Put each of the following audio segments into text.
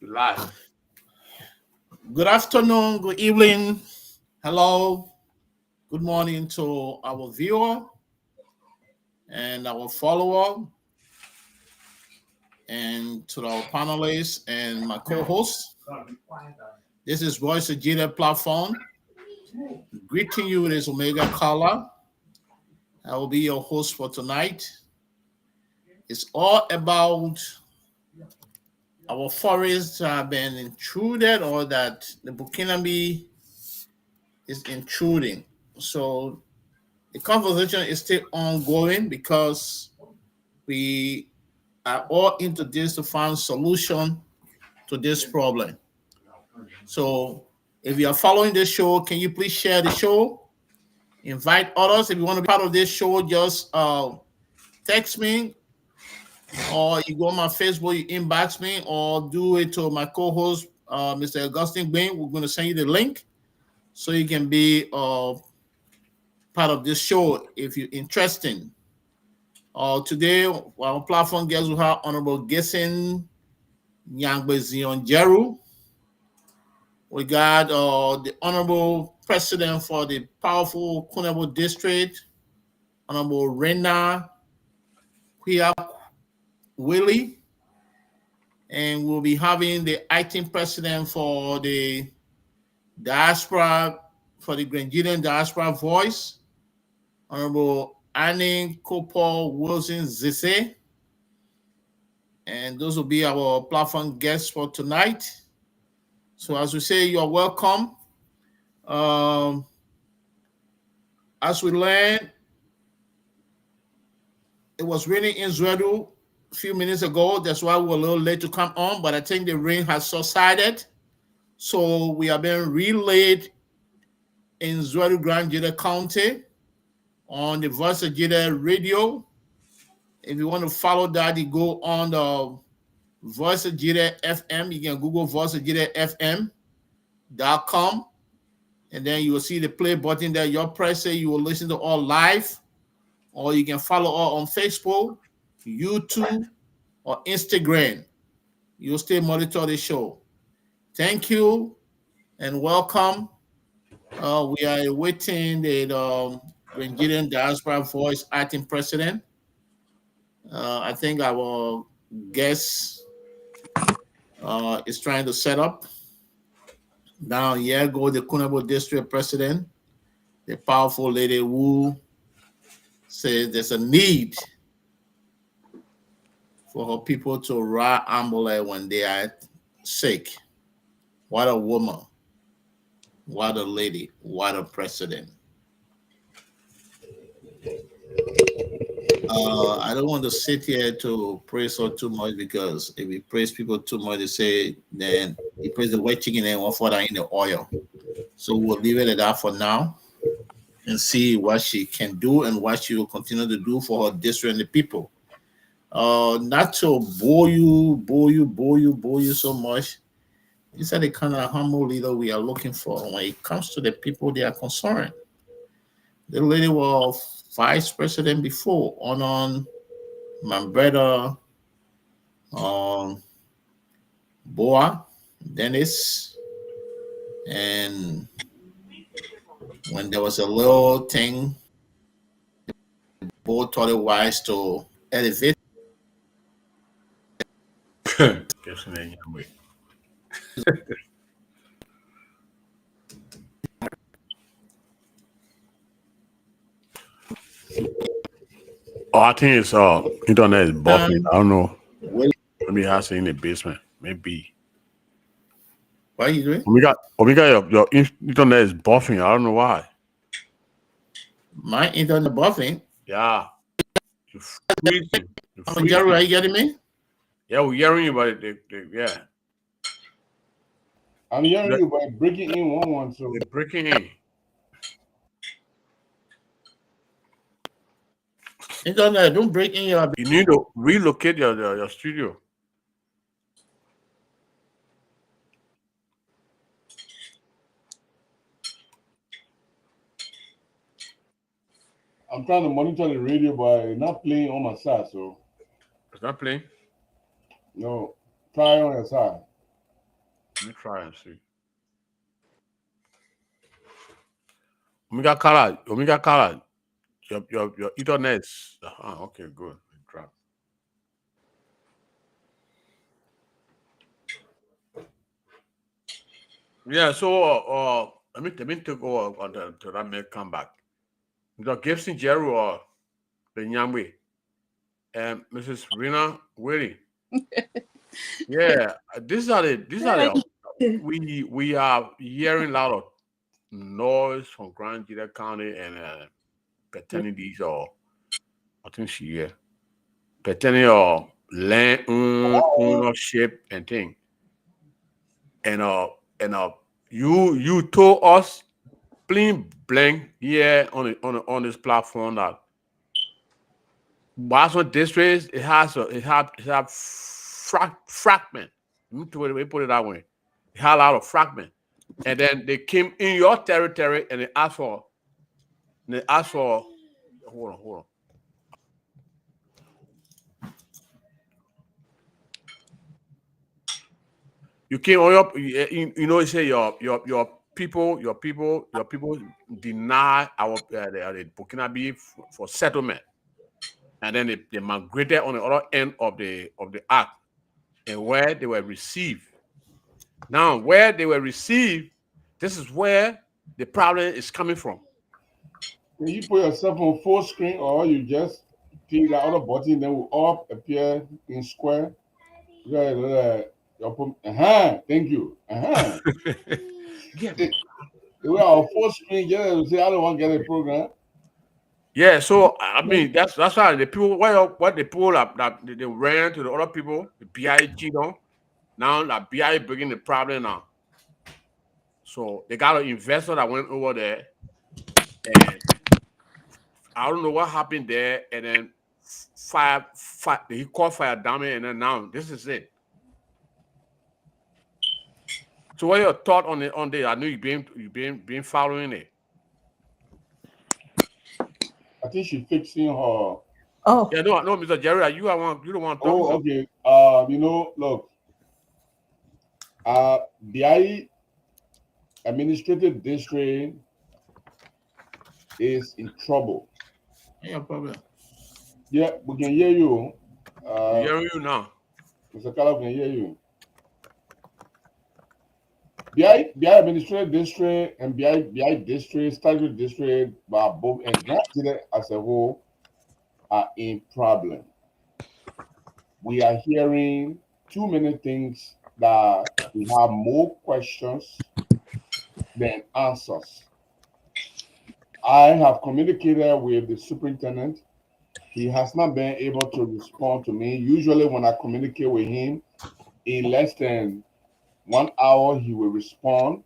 Live. Good afternoon, good evening, hello, good morning to our viewer and our follower, and to our panelists and my co-host. This is Voice of Gede platform. Greeting you with this Omega Kala. I will be your host for tonight. It's all about our forests have been intruded or that the Burkinabe is intruding. So the conversation is still ongoing because we are all into this to find solution to this problem. So if you are following this show, can you please share the show? Invite others. If you want to be part of this show, just text me or you go on my Facebook, you inbox me, or do it to my co-host, Mr. Augustine Bain. We're going to send you the link so you can be part of this show if you're interested. Today, our platform guests will have Honorable Gerson Nyangbe Zion Jeru. We got the Honorable President for the powerful Kunabo District, Honorable Rena Kuya Willie. And we'll be having the acting president for the diaspora, for the Grenadian Diaspora Voice, Honorable Annie Kopol Wilson Zise. And those will be our platform guests for tonight. So as we say, you're welcome. As we learned, it was raining in Zwedu a few minutes ago. That's why we were a little late to come on, but I think the rain has subsided. So we are being relayed in Zwedu Grand Gede County on the Voice of Gede radio. If you want to follow that, you go on the Voice of Gede FM. You can Google Voice of Gede FM.com. And then you will see the play button there. You press it, you will listen to all live, or you can follow all on Facebook, YouTube, or Instagram. You'll still monitor the show. Thank you and welcome. We are awaiting the Nigerian Diaspora Voice acting president. I think our guest is trying to set up. Now, here go the Kunabo District President, the powerful lady who says there's a need for her people to ride ambulance when they are sick. What a woman. What a lady. What a president. I don't want to sit here to praise her too much because if we praise people too much, they say then you praise the white chicken and one for that in the oil. So we'll leave it at that for now and see what she can do and what she will continue to do for her district and the people. Not to bore you so much. These are the kind of humble leader we are looking for when it comes to the people they are concerned. The lady was vice president before on my brother Boa Dennis, and when there was a little thing, both thought it wise to elevate. Oh, I think it's internet is buffering. I don't know. Well, Maybe it has it in the basement. Maybe. what are you doing? Omega, your internet is buffering. I don't know why. My internet buffering. Yeah. You're freezing. Jerry, are you getting me? Yeah, we're hearing you, but yeah. I'm hearing you by breaking in one. So They're breaking in. Internet, don't break in your. You need to relocate your studio. I'm trying to monitor the radio by not playing on my side. So It's not playing. no, try on your side. Let me try and see. Omega Kala, your internet. Okay, good. Drop. Yeah, so let me take over until that may come back. The Gibson Jerry or the Nyamwe and Mrs. Rina Willie. Yeah, these are the we are hearing a lot of noise from Grand Gede County and pertaining these or I think she yeah pertaining or land ownership and thing and you told us plain blank here on this platform that Boston districts it have fragment. Let me put it that way. It had a lot of fragment, and then they came in your territory and they asked for. Hold on. You came on you say your people deny our the Burkina for settlement, and then they migrated on the other end of the act and where they were received. Now, where they were received, this is where the problem is coming from. Can you put yourself on full screen or you just click that other button, then will all appear in square? Thank you. Yeah. We are on full screen, just to say, I don't want to get a program. Yeah, so I mean that's why the people what the people that they ran to the other people, the BIG now that BI bringing the problem now. So they got an investor that went over there and I don't know what happened there, and then fire he called fire damage, and then now this is it. So what your thought on it on this? I know you've been following it. I think she's fixing her. Oh, Yeah, no, Mr. Jerry, you don't want to talk, Oh, Mr. okay. Look, the administrative district is in trouble. Yeah, problem. Yeah, we can hear you. We hearing you now. Mr. Kala, we can hear you. BI administrative district and BI district, statutory district, but both and Grand as a whole are in problem. We are hearing too many things that we have more questions than answers. I have communicated with the superintendent. He has not been able to respond to me. Usually, when I communicate with him, in less than 1 hour, he will respond.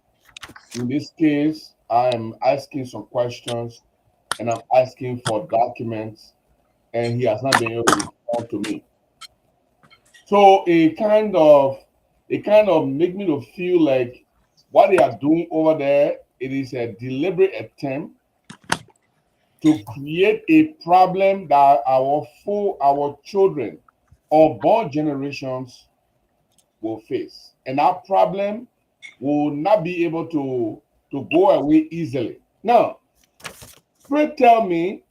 In this case, I am asking some questions and I'm asking for documents, and he has not been able to respond to me. So it kind of make me to feel like what they are doing over there, it is a deliberate attempt to create a problem that our children, unborn generations will face. And that problem will not be able to go away easily. Now, pray tell me,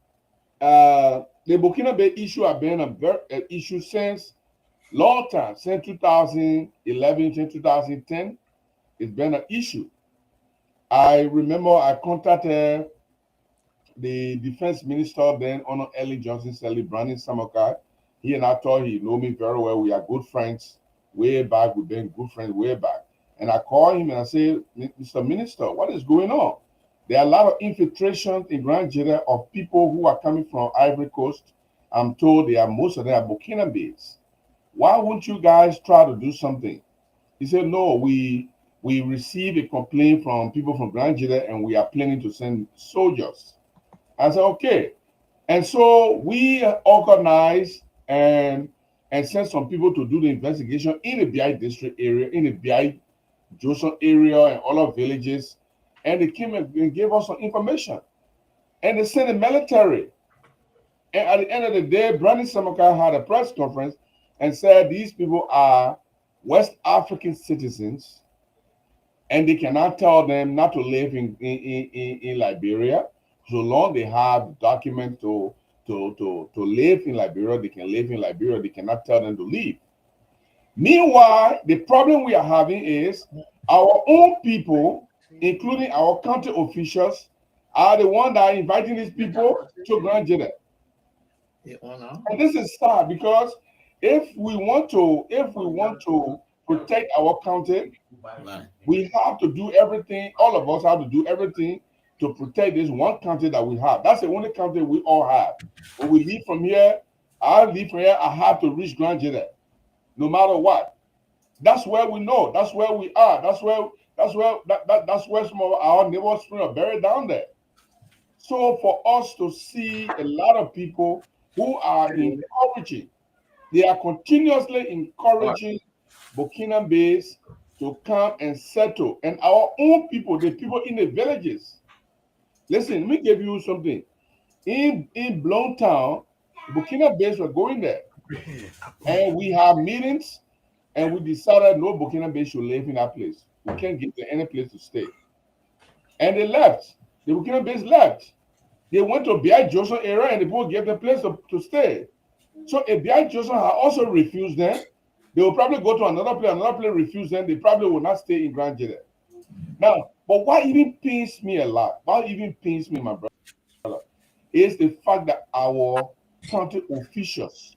the Burkina Faso issue have been an issue since long time, since 2011, since 2010. It's been an issue. I remember I contacted the defense minister then, Honor Ellen Johnson Sally Brandon Samokai. He and I thought he know me very well. We are good friends way back. We've been good friends way back. And I called him and I said, Mr. Minister, what is going on? There are a lot of infiltration in Grand Gede of people who are coming from Ivory Coast. I'm told most of them are Burkina Faso. Why won't you guys try to do something? He said, no, we received a complaint from people from Grand Gede and we are planning to send soldiers. I said, okay. And so we organized and sent some people to do the investigation in the BI district area, in the BI Joseph area and all our villages. And they came and gave us some information. And they sent the military. And at the end of the day, Brandon Samaka had a press conference and said these people are West African citizens and they cannot tell them not to live in Liberia. So long they have documents to live in Liberia, they can live in Liberia. They cannot tell them to leave. Meanwhile, the problem we are having is our own people, including our county officials, are the ones that are inviting these people to Grand Gedeh. And this is sad because if we want to protect our county, we have to do everything. All of us have to do everything to protect this one county that we have. That's the only county we all have. When we leave from here, I have to reach Grand Gedeh, no matter what. That's where we know. That's where we are. That's where some of our neighbors are buried down there. So for us to see a lot of people who are encouraging, they are continuously encouraging Burkina Faso to come and settle, and our own people, the people in the villages. Listen, let me give you something. In Town, Burkina Faso were going there, and we have meetings, and we decided no Burkina Faso should live in that place. We can't give them any place to stay, and they left. The Burkina Faso left. They went to B.I. Johnson area, and the people gave them place to stay. So if B.I. Johnson had also refused them, they will probably go to another place refuse them. They probably will not stay in Grand Gedeh. Now, but what even pains me a lot, what even pains me, my brother, is the fact that our county officials,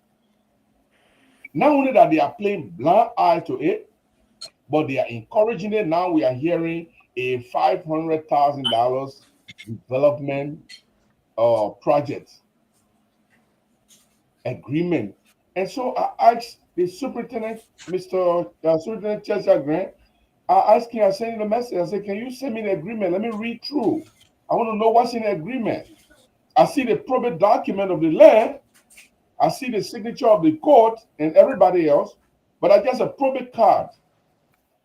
not only that they are playing blind eye to it, but they are encouraging it. Now we are hearing a $500,000 development project agreement. And so I asked the superintendent, Mr. Superintendent Chester Grant, I asked him, I sent him a message. I said, can you send me the agreement? Let me read through. I want to know what's in the agreement. I see the probate document of the land. I see the signature of the court and everybody else, but I just a probate card.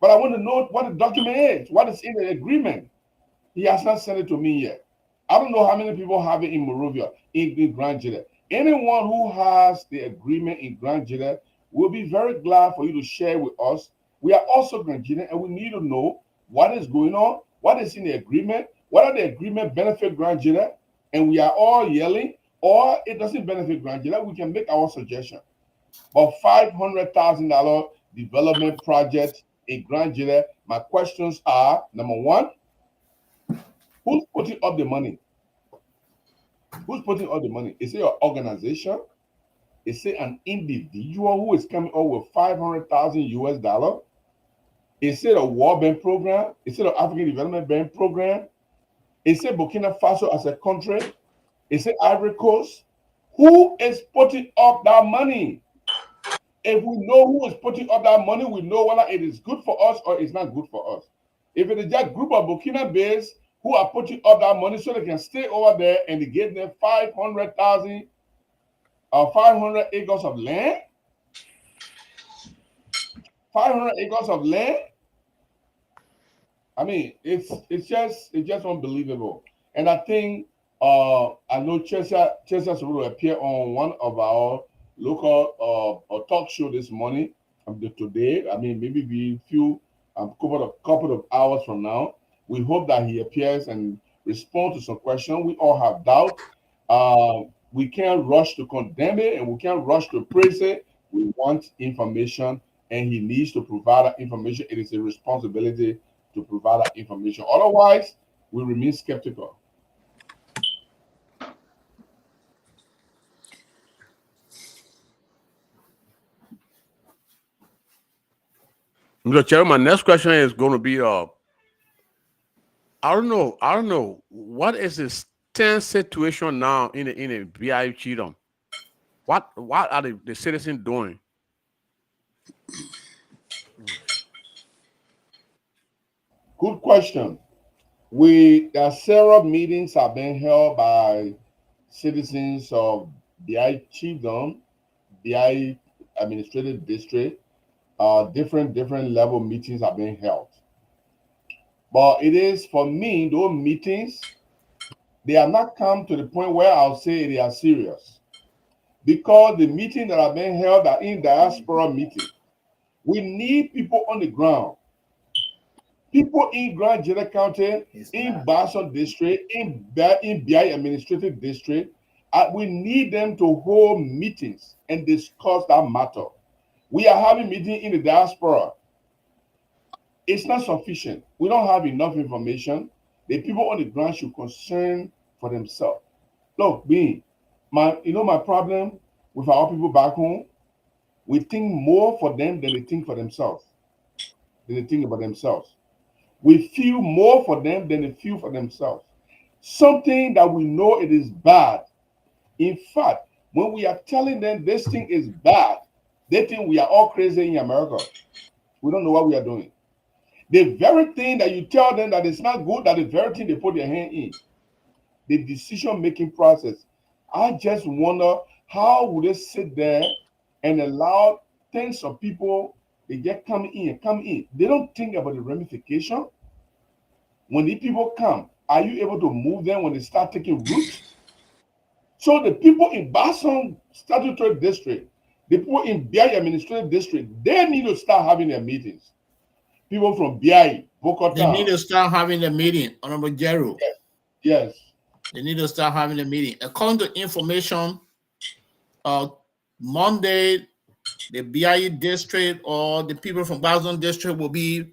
But I want to know what the document is, what is in the agreement. He has not sent it to me yet. I don't know how many people have it in Monrovia, in Grand Gedeh. Anyone who has the agreement in Grand Gedeh will be very glad for you to share with us. We are also Grand Gedeh, and we need to know what is going on, what is in the agreement, whether the agreement benefit Grand Gedeh, and we are all yelling, or it doesn't benefit Grand Gedeh. We can make our suggestion. But $500,000 development project in Grand Gedeh. My questions are: number one, who's putting up the money? Who's putting up the money? Is it an organization? Is it an individual who is coming up with 500,000 US dollar? Is it a World Bank program? Is it an African Development Bank program? Is it Burkina Faso as a country? Is it Ivory Coast? Who is putting up that money? If we know who is putting up that money, we know whether it is good for us or it's not good for us. If it is just a group of Burkina Faso who are putting up that money so they can stay over there and they get them 500,000 or 500 acres of land, 500 acres of land. I mean, it's just unbelievable. And I think I know Chester will appear on one of our local talk show this morning, today. I mean, maybe we few couple of hours from now. We hope that he appears and responds to some questions. We all have doubt. We can't rush to condemn it and we can't rush to praise it. We want information, and he needs to provide that information. It is a responsibility to provide that information. Otherwise, we remain skeptical. Mr. Chairman, my next question is going to be I don't know. What is the tense situation now in the BI Chidom? What are the citizens doing? Good question. There are several meetings have been held by citizens of BI Chiefdom, BI Administrative District. Different level meetings have been held. But it is, for me, those meetings, they have not come to the point where I'll say they are serious. Because the meetings that have been held are in diaspora meetings. We need people on the ground. People in Grand Gedeh County, in Basson District, in BI Administrative District, we need them to hold meetings and discuss that matter. We are having meetings in the diaspora. It's not sufficient. We don't have enough information. The people on the ground should concern for themselves. Look, my problem with our people back home, we think more for them than they think for themselves. Than they think about themselves. We feel more for them than they feel for themselves. Something that we know it is bad. In fact, when we are telling them this thing is bad, they think we are all crazy in America. We don't know what we are doing. The very thing that you tell them that is not good, that the very thing they put their hand in. The decision-making process. I just wonder how would they sit there and allow tens of people, they get coming in. They don't think about the ramification. When the people come, are you able to move them when they start taking root? So the people in Basson Statutory District, the people in BI Administrative District, they need to start having their meetings. People from BI, Boca They need to start having the meeting, Honorable Jeru. Yes. They need to start having a meeting. According to information, Monday, the BIE district or the people from Basson district will be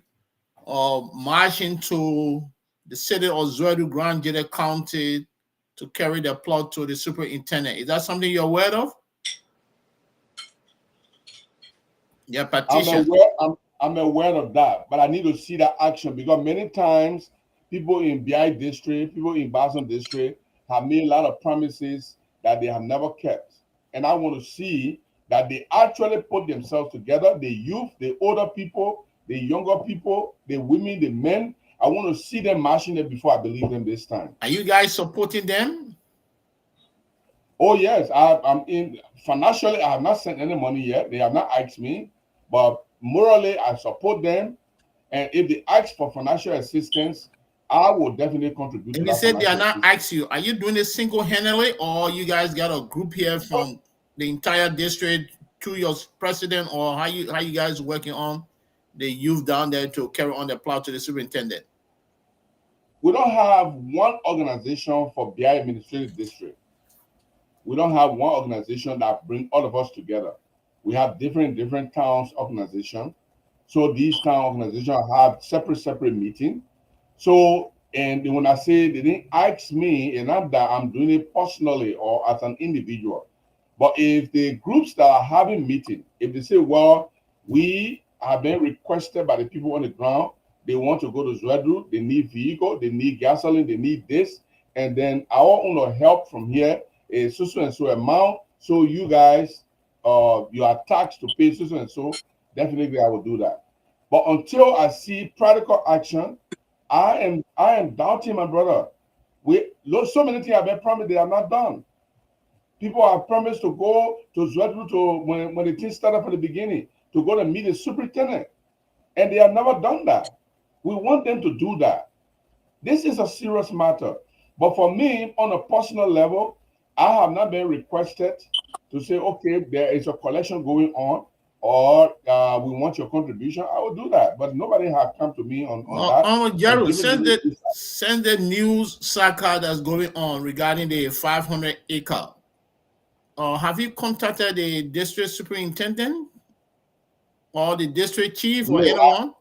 marching to the city of Zwedu, Grand Gedeh County to carry the plot to the superintendent. Is that something you're aware of? Yeah, Patricia. I'm aware of that, but I need to see that action because many times people in BI district, people in Basson district have made a lot of promises that they have never kept. And I want to see that they actually put themselves together, the youth, the older people, the younger people, the women, the men. I want to see them marching there before I believe them this time. Are you guys supporting them? Oh, yes. I'm in financially, I have not sent any money yet. They have not asked me, but morally, I support them. And if they ask for financial assistance, I will definitely contribute. And they said they are not asking you. Are you doing it single-handedly, or you guys got a group here from the entire district to your president, or how you guys working on the youth down there to carry on the plot to the superintendent? We don't have one organization for BI Administrative District. We don't have one organization that bring all of us together. We have different towns organization. So these town organizations have separate meeting. So, and when I say they didn't ask me, and not that I'm doing it personally or as an individual, but if the groups that are having meeting, if they say, well, we have been requested by the people on the ground, they want to go to Zwedu, they need vehicle, they need gasoline, they need this, and then our own help from here is so and so amount. So you guys, you are taxed to pay so and so. Definitely, I will do that. But until I see practical action, I am doubting my brother. So many things have been promised, they are not done. People have promised to go to Zwedu to when the thing started from the beginning to go to meet the superintendent, and they have never done that. We want them to do that. This is a serious matter. But for me, on a personal level, I have not been requested to say, okay, there is a collection going on, or we want your contribution. I will do that. But nobody has come to me on that. Jared, send the news saga that's going on regarding the 500 acre. Have you contacted the district superintendent or the district chief or anyone?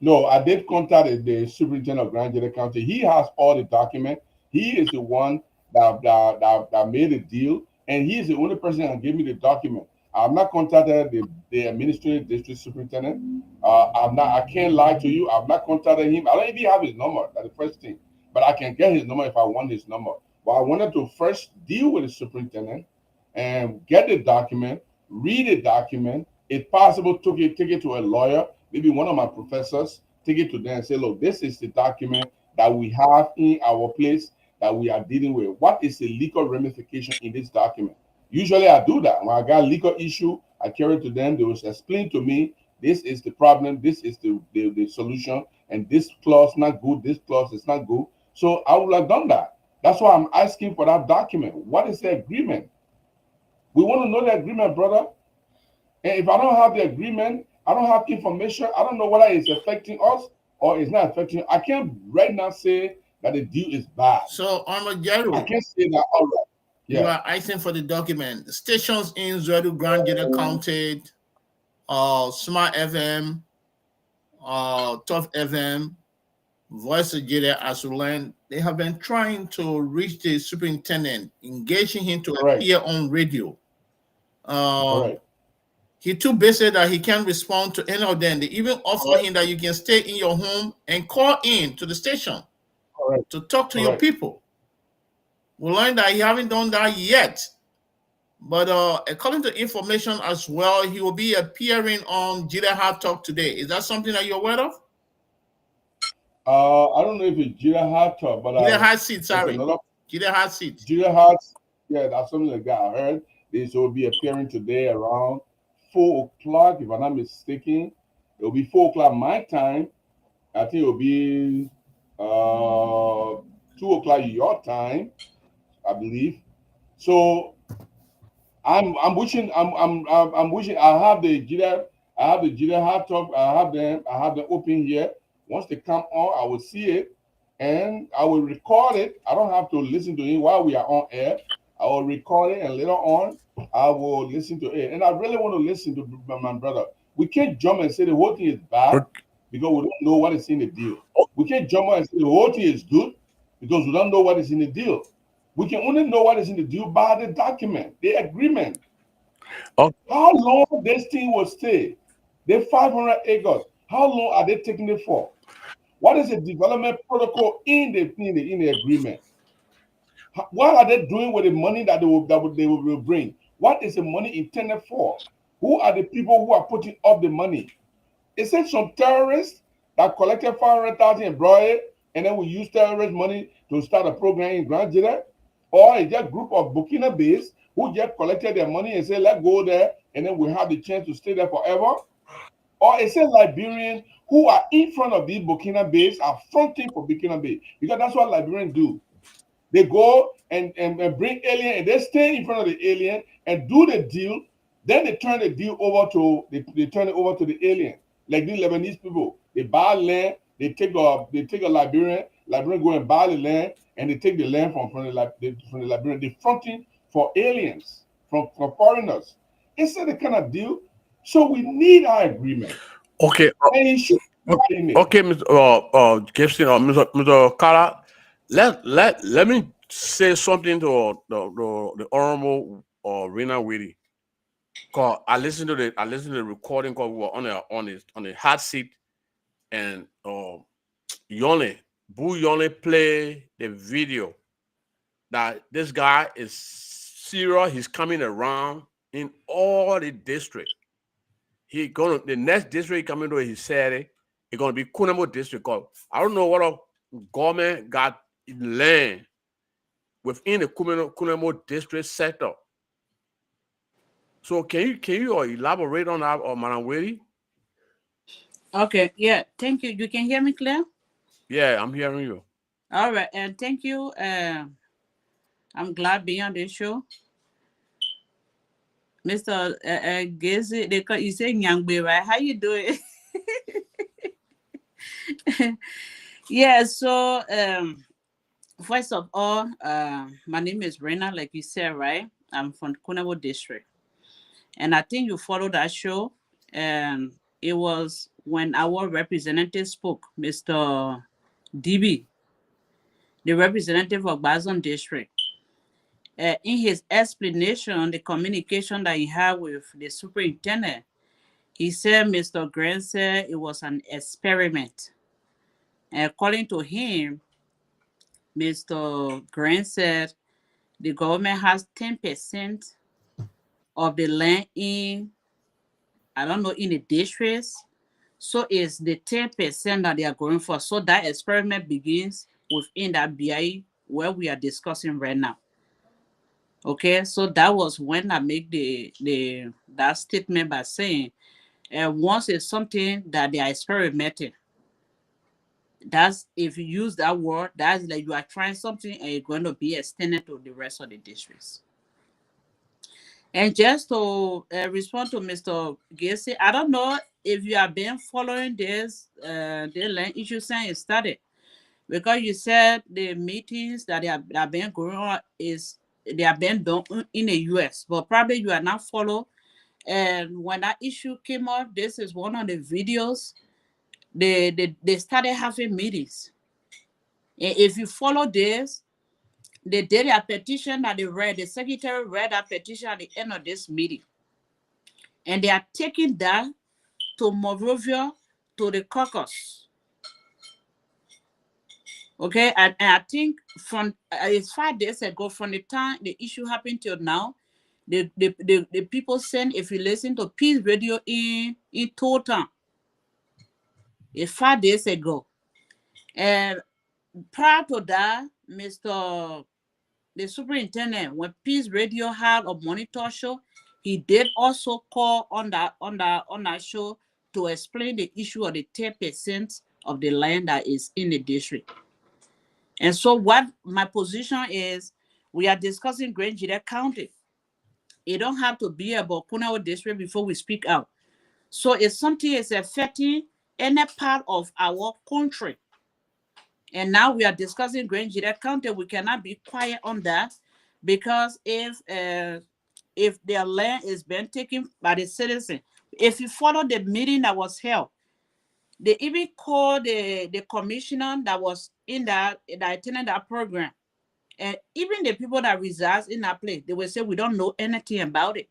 No, I did contact the superintendent of Grand Gedeh County. He has all the documents. He is the one that made the deal, and he is the only person that gave me the document. I've not contacted the administrative district superintendent. I can't lie to you. I've not contacted him. I don't even have his number. That's the first thing. But I can get his number if I want his number. But I wanted to first deal with the superintendent and get the document, read the document. If possible, take it to a lawyer, maybe one of my professors, take it to them and say, look, this is the document that we have in our place that we are dealing with. What is the legal ramification in this document? Usually I do that. When I got a legal issue, I carry it to them. They will explain to me, this is the problem, this is the solution, and this clause not good, this clause is not good. So I would have done that. That's why I'm asking for that document. What is the agreement? We want to know the agreement, brother. And if I don't have the agreement, I don't have information. I don't know whether it's affecting us or it's not affecting. I can't right now say that the deal is bad. So, I Jerry, can't say that outright. you Yeah. are asking for the document. Stations in Zwedu Grand Gede counted, Smart FM, Tough FM, Voice of Gede, as we learned, they have been trying to reach the superintendent, engaging him to Correct. appear on radio. Correct. He too busy that he can't respond to any of them. They even offer him that you can stay in your home and call in to the station Correct. to talk to your Correct. people. We learned that he haven't done that yet. But according to information as well, he will be appearing on Gedeh Hard Talk today. Is that something that you're aware of? I don't know if it's Gedeh Hard Talk, but Gedeh Hard Seat, there's sorry. another Gedeh Hard Seat. Gedeh Hard. Yeah, that's something like that. I heard this will be appearing today around 4 o'clock, if I'm not mistaken. It'll be 4 o'clock my time. I think it'll be 2 o'clock your time, I believe. So I'm wishing I'm wishing I have the Gedeh Hard Talk. I have them open here. Once they come on, I will see it and I will record it. I don't have to listen to it while we are on air. I will record it and later on I will listen to it. And I really want to listen to my brother. We can't jump and say the whole thing is bad because we don't know what is in the deal. We can't jump and say the whole thing is good because we don't know what is in the deal. We can only know what is in the deal by the document, the agreement. Oh. How long this thing will stay? The 500 acres. How long are they taking it for? What is the development protocol in the agreement? What are they doing with the money that they will bring? What is the money intended for? Who are the people who are putting up the money? Is it some terrorists that collected 500,000 and brought it, and then we use terrorist money to start a program in Grand Gede? Or is that a group of Burkinabés who just collected their money and said, let's go there, and then we have the chance to stay there forever? Or is it Liberians who are in front of these Burkinabés, are fronting for Burkinabe? Because that's what Liberians do. They go and bring alien, and they stay in front of the alien and do the deal. Then they turn the deal over to the alien. Like these Lebanese people, they buy land, they take a Liberian go and buy the land, and they take the land from the Liberian. They're fronting for aliens, from foreigners. It's the kind of deal. So we need our agreement. Okay. And he should okay, Mr. Gibson or Mr. Kala, let me say something to the honorable Rena Witty. Cause I listened to the recording because we were on the hot seat, and Yone play the video that this guy is serious. He's coming around in all the districts. The next district coming to, he said it's gonna be Kunamo district. Cause I don't know what a government got land within the Kunamo district sector. So can you elaborate on that, or Madam Witty? Okay, yeah, thank you. You can hear me clear? Yeah, I'm hearing you. All right, and thank you. I'm glad being on this show. Mr. Gede, you say Nyangbe, right? How you doing? Yeah, so first of all, my name is Rena, like you said, right? I'm from Kunabo district. And I think you followed that show. And it was when our representative spoke, Mr. DB, the representative of Bazon district. In his explanation, the communication that he had with the superintendent, he said Mr. Grant said it was an experiment. And according to him, Mr. Grant said the government has 10% of the land in, I don't know, in the districts. So it's the 10% that they are going for. So that experiment begins within that BI where we are discussing right now. Okay, so that was when I make that statement by saying, once it's something that they are experimenting, that's, if you use that word, that's like you are trying something and you're going to be extended to the rest of the districts. And just to respond to Mr. Gede, I don't know if you have been following this the land issue saying it started, because you said the meetings that have been going on is they have been done in the US, but probably you are not follow. And when that issue came up, this is one of the videos. They started having meetings. And if you follow this, they did a petition that they read. The secretary read a petition at the end of this meeting, and they are taking that to Monrovia to the caucus. Okay, and I think from it's 5 days ago, from the time the issue happened till now, the people saying, if you listen to Peace Radio in total, it's 5 days ago. And prior to that, the superintendent, when Peace Radio had a monitor show, he did also call on that show to explain the issue of the 10% of the land that is in the district. And so what my position is, we are discussing Gedeh County. It don't have to be about Kunawa district before we speak out. So if something is affecting any part of our country, and now we are discussing Gedeh County, we cannot be quiet on that, because if their land is being taken by the citizen, if you follow the meeting that was held, they even called the commissioner that was in that attended that program. And even the people that reside in that place, they will say, we don't know anything about it.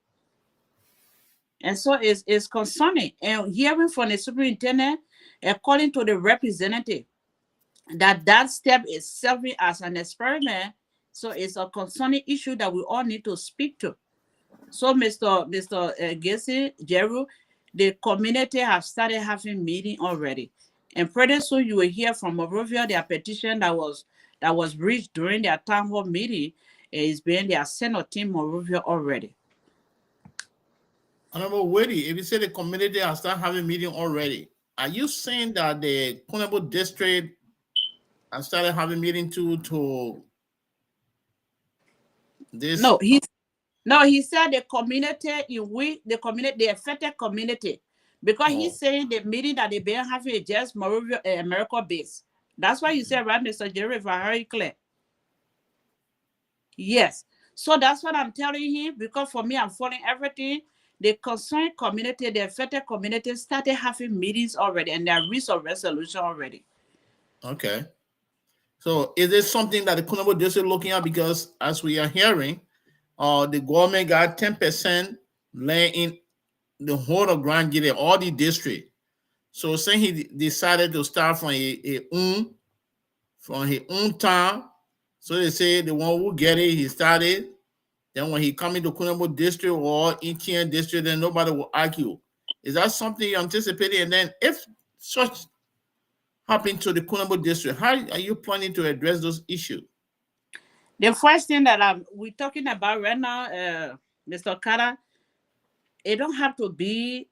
And so it's concerning. And hearing from the superintendent, according to the representative, that step is serving as an experiment. So it's a concerning issue that we all need to speak to. So Mr. Gede, Jeru, the community have started having meeting already. And pretty soon you will hear from Monrovia their petition that was reached during their town hall meeting is being their Senate team Monrovia already. Honorable Wade, if you say the community has started having meeting already, are you saying that the Kunabo district has started having meeting to this? No, he said the community the affected community, because he's saying the meeting that they've been having is just Monrovia, America based. That's why you said, right, Mr. Jerry, if I heard you clear. Yes. So that's what I'm telling him, because for me, I'm following everything. The concerned community, the affected community started having meetings already, and there reached a resolution already. Okay. So is this something that the Kunabo district is looking at? Because as we are hearing, the government got 10% land in the whole of Grand Gede, all the district. So saying he decided to start from his own town. So they say the one who get it, he started. Then when he come into Kunabo district or ETN district, then nobody will argue. Is that something you're anticipating? And then if such happen to the Kunabo district, how are you planning to address those issues? The first thing that we're talking about right now, Mr. Carter, it don't have to be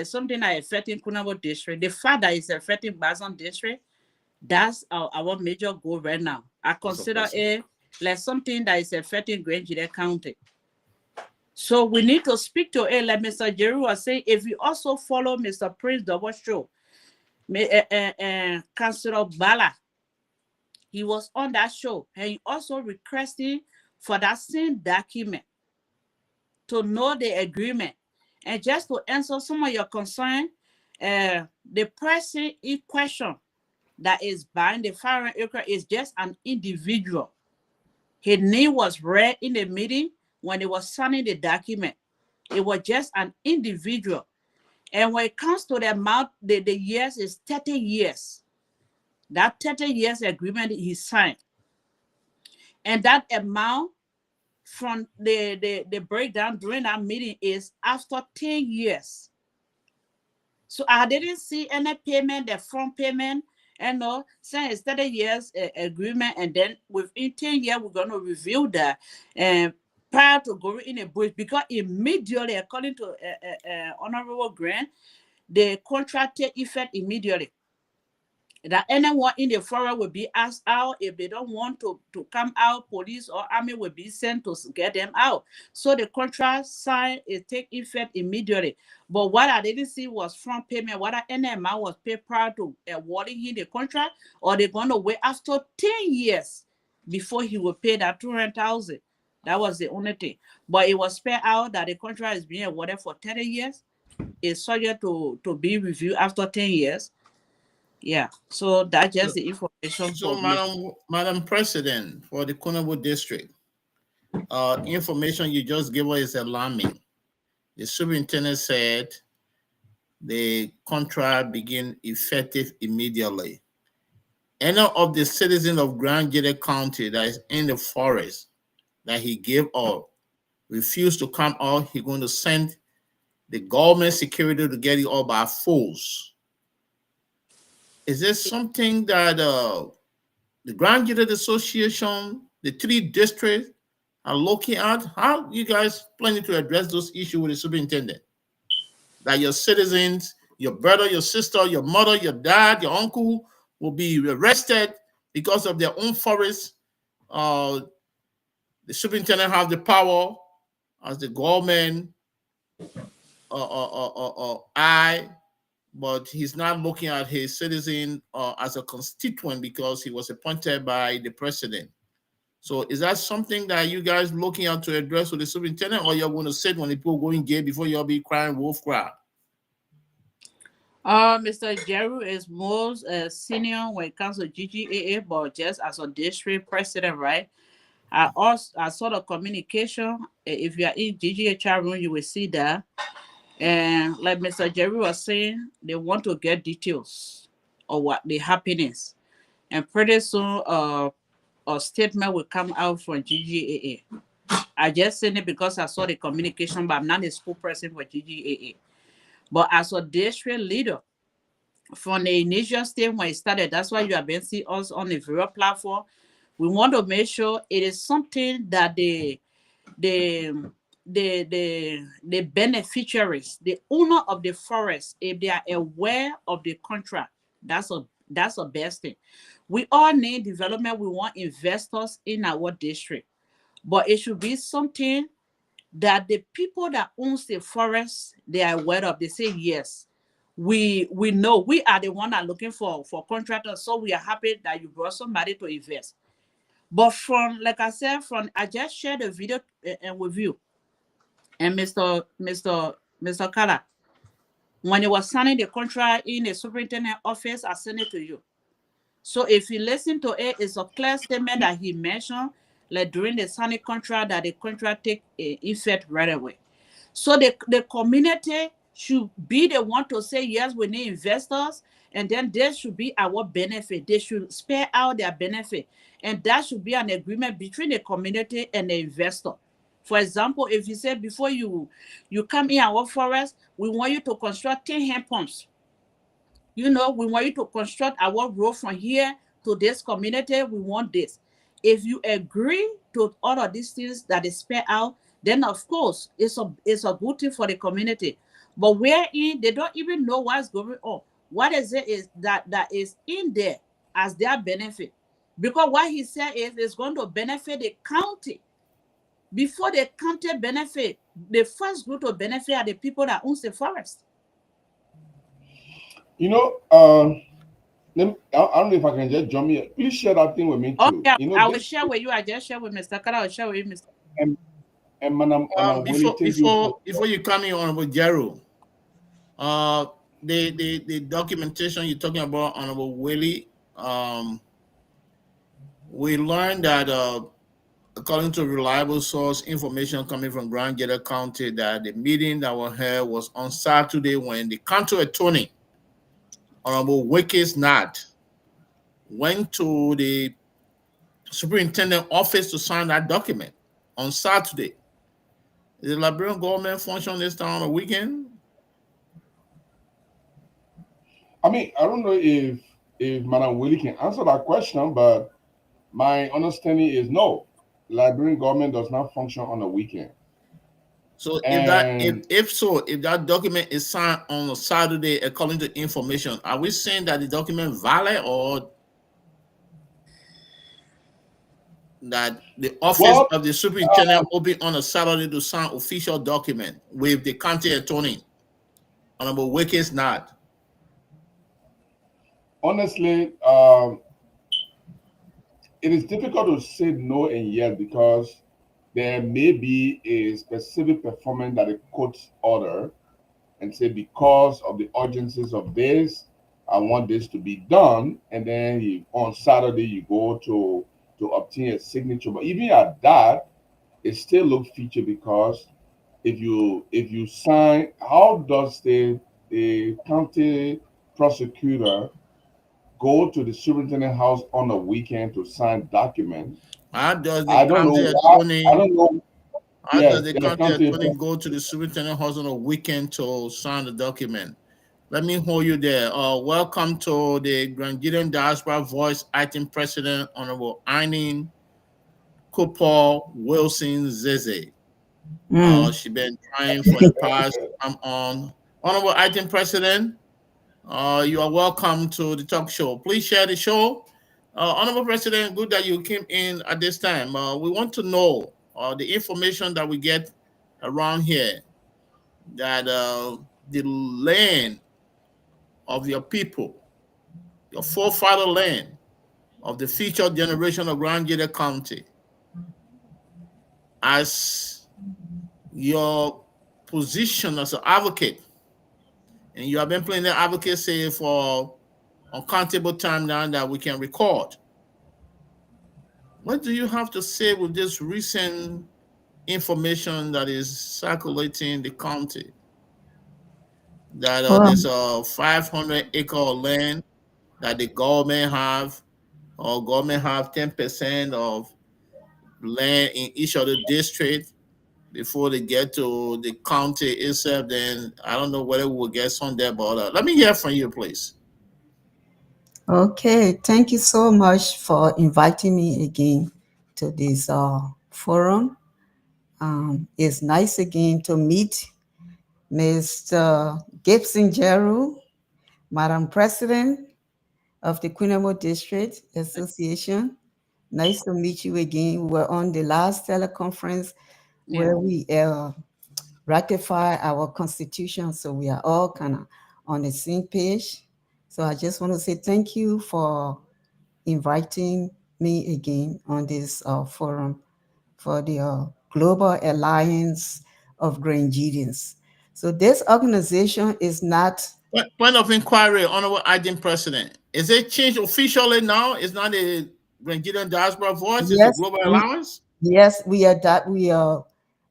something that affecting Kunabo district. The fact that it's affecting Bazan district, that's our major goal right now. I consider it like something that is affecting Gedeh County. So we need to speak to it, like Mr. Jerry was saying. If you also follow Mr. Prince Double Show, Councilor Bala, he was on that show, and he also requested for that same document to know the agreement. And just to answer some of your concern, the person in question that is buying the 500 acre is just an individual. His name was read in the meeting when they was signing the document. It was just an individual. And when it comes to the amount, the years is 30 years. That 30 years agreement he signed. And that amount from the breakdown during that meeting is after 10 years. So I didn't see any payment, the front payment, and no, saying it's 30 years agreement, and then within 10 years, we're going to review that prior to going in a bush, because immediately, according to Honorable Grant, the contract take effect immediately. that anyone in the forest will be asked out. If they don't want to come out, police or army will be sent to get them out. So the contract signed, it take effect immediately. But what I didn't see was front payment, whether any amount was paid prior to awarding him the contract, or they're going to wait after 10 years before he will pay that 200,000. That was the only thing. But it was spelled out that the contract is being awarded for 30 years. It's subject to be reviewed after 10 years. Yeah, so that's just the information So, for me. Madam President, for the Kunabo district, information you just gave us is alarming. The superintendent said the contract begin effective immediately. Any of the citizens of Grand Gede County that is in the forest that he gave up refuse to come out, he's going to send the government security to get it all by force. Is this something that the Grand Gede Association, the 3 districts are looking at? How you guys planning to address those issues with the superintendent? That your citizens, your brother, your sister, your mother, your dad, your uncle will be arrested because of their own forest. The superintendent has the power as the government eye, but he's not looking at his citizen as a constituent because he was appointed by the president. So is that something that you guys looking at to address with the superintendent, or you're going to sit when the people going gay before you'll be crying wolf cry? Mr. Jeru is most senior when it comes to GGAA, but just as a district president, right? I saw the communication. If you are in GGHR room, you will see that. And like Mr. Jeru was saying, they want to get details of what the happiness. And pretty soon, a statement will come out from GGAA. I just seen it because I saw the communication, but I'm not a school person for GGAA. But as a district leader, from the initial stage when it started, that's why you have been seeing us on the various platform. We want to make sure it is something that the beneficiaries, the owner of the forest, if they are aware of the contract, that's the best thing. We all need development. We want investors in our district, but it should be something that the people that owns the forest, they are aware of. They say yes. We know we are the one that are looking for contractors, so we are happy that you brought somebody to invest. But from, like I said, I just shared a video with you and Mr. Kala. When he was signing the contract in the superintendent office, I sent it to you. So if you listen to it, it's a clear statement that he mentioned, like during the signing contract, that the contract take effect right away. So the community should be the one to say, yes, we need investors, and then there should be our benefit. They should spare out their benefit. And that should be an agreement between the community and the investor. For example, if you say before you come in our forest, we want you to construct 10 hand pumps. We want you to construct our road from here to this community. We want this. If you agree to all of these things that is spelled out, then of course it's a good thing for the community. But wherein they don't even know what's going on. What is it is that is in there as their benefit? Because what he said is it's going to benefit the county. Before the county benefit, the first group to benefit are the people that owns the forest. I don't know if I can just jump in. Please share that thing with me too. Okay, I will share with you. I just share with Mr. Kara. I will share with you, Mr. Before you come in, Honorable Jero, the documentation you're talking about, Honorable Willie, we learned that according to reliable source information coming from Grand Gede County, that the meeting that was held was on Saturday when the county attorney, Honorable Wickes Nat, went to the superintendent office to sign that document on Saturday. Is the Liberian government function this time on a weekend? I mean, I don't know if Madam Willie can answer that question, but my understanding is no. Liberian government does not function on a weekend. So And if that document is signed on a Saturday according to information, are we saying that the document valid or that the office well, of the superintendent open on a Saturday to sign official document with the county attorney? Honorable Wickens not. honestly, it is difficult to say no and yes because there may be a specific performance that a court order and say because of the urgencies of this, I want this to be done, and then on Saturday you go to obtain a signature. But even at that, it still looks feature because if you sign, how does the county prosecutor go to the superintendent house on a weekend to sign document? How does the I don't know county why. I attorney don't know. how does Yes, the yes, county county. attorney go to the superintendent house on a weekend to sign the document? Let me hold you there. Welcome to the Grandidian Diaspora Voice Acting President, Honorable Eileen Cooper Wilson Zeze. Mm. She been trying for the past to come on. Honorable Acting President, you are welcome to the talk show. Please share the show. Honorable President, good that you came in at this time. We want to know the information that we get around here that the land of your people, your forefather land of the future generation of Grand Gede County, as your position as an advocate, and you have been playing the advocacy for uncountable time now that we can record. What do you have to say with this recent information that is circulating the county that Well, there's a 500-acre land that the government have, or government have 10% of land in each of the district before they get to the county itself? Then I don't know whether we'll get some there, but let me hear from you, please. okay. Thank you so much for inviting me again to this forum. It's nice again to meet Mr. Gibson Jeru, Madam President of the Quinamo District Association. Nice to meet you again. We were on the last teleconference Yeah. where we ratify our constitution, so we are all kind of on the same page. So I just want to say thank you for inviting me again on this forum for the Global Alliance of Grandidians. So this organization is not. Point of inquiry, Honorable Acting President. Is it changed officially now? It's not a Nigerian Diaspora Voice, it's a Yes, Global Alliance? we are that we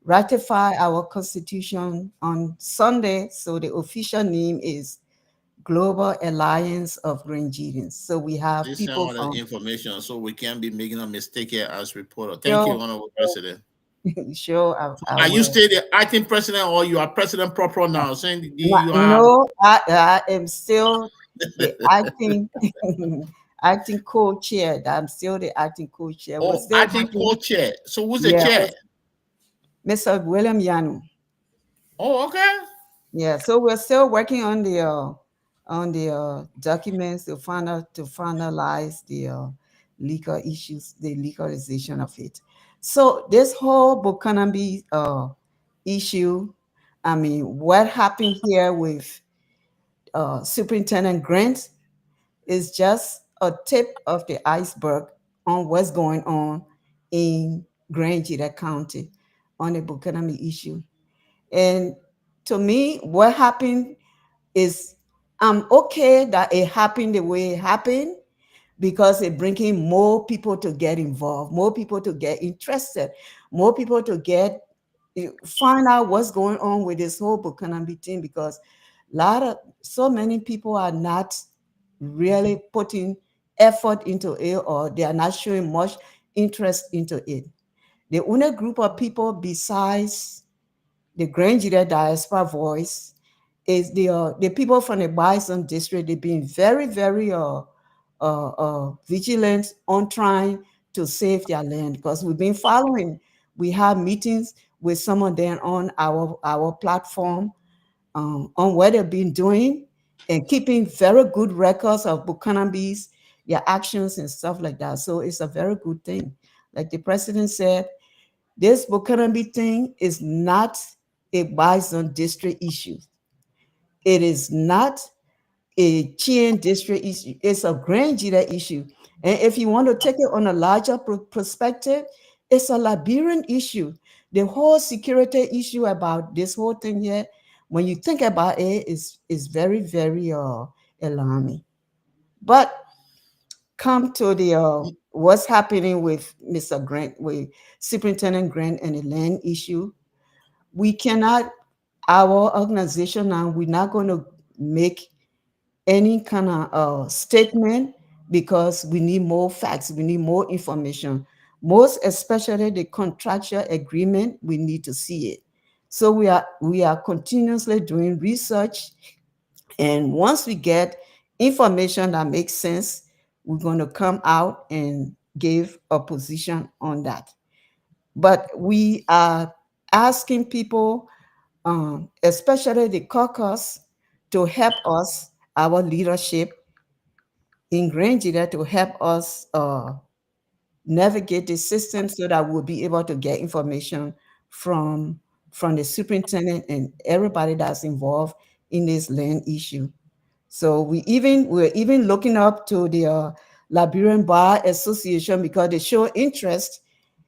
ratify our constitution on Sunday. So the official name is Global Alliance of Grandidians. So we have Please send people all the from information so we can't be making a mistake here as reporter. Thank you, sure, Honorable President. sure, I Are you will. still the acting president or you are president proper now? Saying you have No, I am still the acting acting co-chair. I'm still the acting co-chair. We're still acting working. co-chair. So who's the Yeah, chair? Mr. William Yanu. Oh, okay. Yeah, so we're still working on the documents to finalize the legal issues, the legalization of it. So this whole Bukanambi issue, I mean, what happened here with Superintendent Grant is just a tip of the iceberg on what's going on in Grand Gede County on the Bukanami issue. And to me, what happened is I'm okay that it happened the way it happened because it bringing more people to get involved, more people to get interested, more people to get find out what's going on with this whole Bukanambi thing because so many people are not really putting effort into it or they are not showing much interest into it. The only group of people besides the Grand Gede Diaspora Voice is the people from the Bison district. They've been very, very vigilant on trying to save their land because we've been following. We have meetings with some of them on our platform, on what they've been doing and keeping very good records of Buchanan's, their actions and stuff like that. So it's a very good thing. Like the president said, this Buchanan thing is not a Bison district issue. It is not a Chien district issue. It's a Grand Gedeh issue. And if you want to take it on a larger perspective, it's a Liberian issue. The whole security issue about this whole thing here, when you think about it, is very, very alarming. But come to the what's happening with Mr. Grant, with Superintendent Grant and the land issue. We cannot, our organization now, we're not going to make any kind of statement because we need more facts, we need more information. Most especially the contractual agreement, we need to see it. So we are continuously doing research, and once we get information that makes sense, we're going to come out and give a position on that. But we are asking people, especially the caucus, to help us, our leadership in Grand Gedeh, to help us navigate the system so that we'll be able to get information from the superintendent and everybody that's involved in this land issue. So we're even looking up to the Liberian Bar Association because they show interest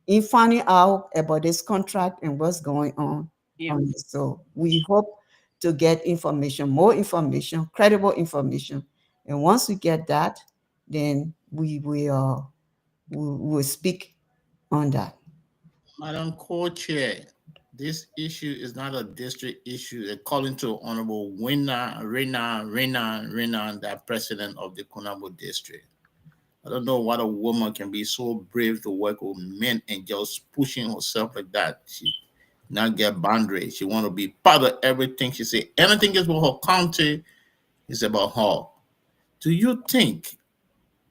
in finding out about this contract and what's going on. Yeah. So we hope to get information, more information, credible information. And once we get that, then we will speak on that. Madam Co-Chair, this issue is not a district issue. According to Honorable Rena, that president of the Kunabo district. I don't know what a woman can be so brave to work with men and just pushing herself like that. She not get boundaries. She want to be part of everything. She say anything is about her county is about her. Do you think,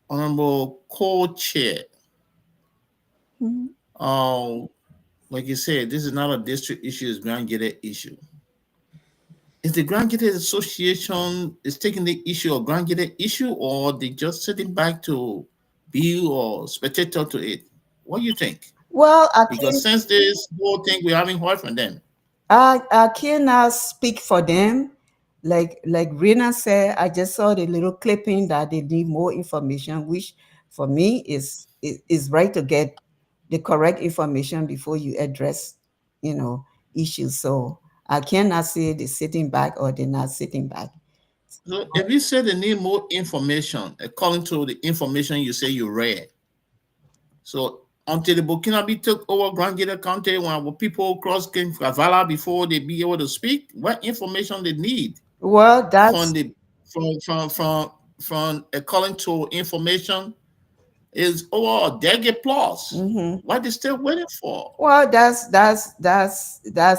Honorable Co-Chair, like you said, this is not a district issue, it's Grand Gedeh issue. Is the Grand Gedeh Association is taking the issue of Grand Gedeh issue, or they just sitting back to be or spectator to it? What do you think? Well, Because since this whole thing, we haven't heard from them. I cannot speak for them. Like Rena said, I just saw the little clipping that they need more information, which for me is right to get the correct information before you address, issues. So I cannot say they're sitting back or they're not sitting back. So if you say they need more information, according to the information you say you read, so until the Burkinabe took over Grand Gedeh County, when our people crossed Kavala before they be able to speak, what information they need Well, from the from according to information is over a decade plus. What they still waiting for? Well, that's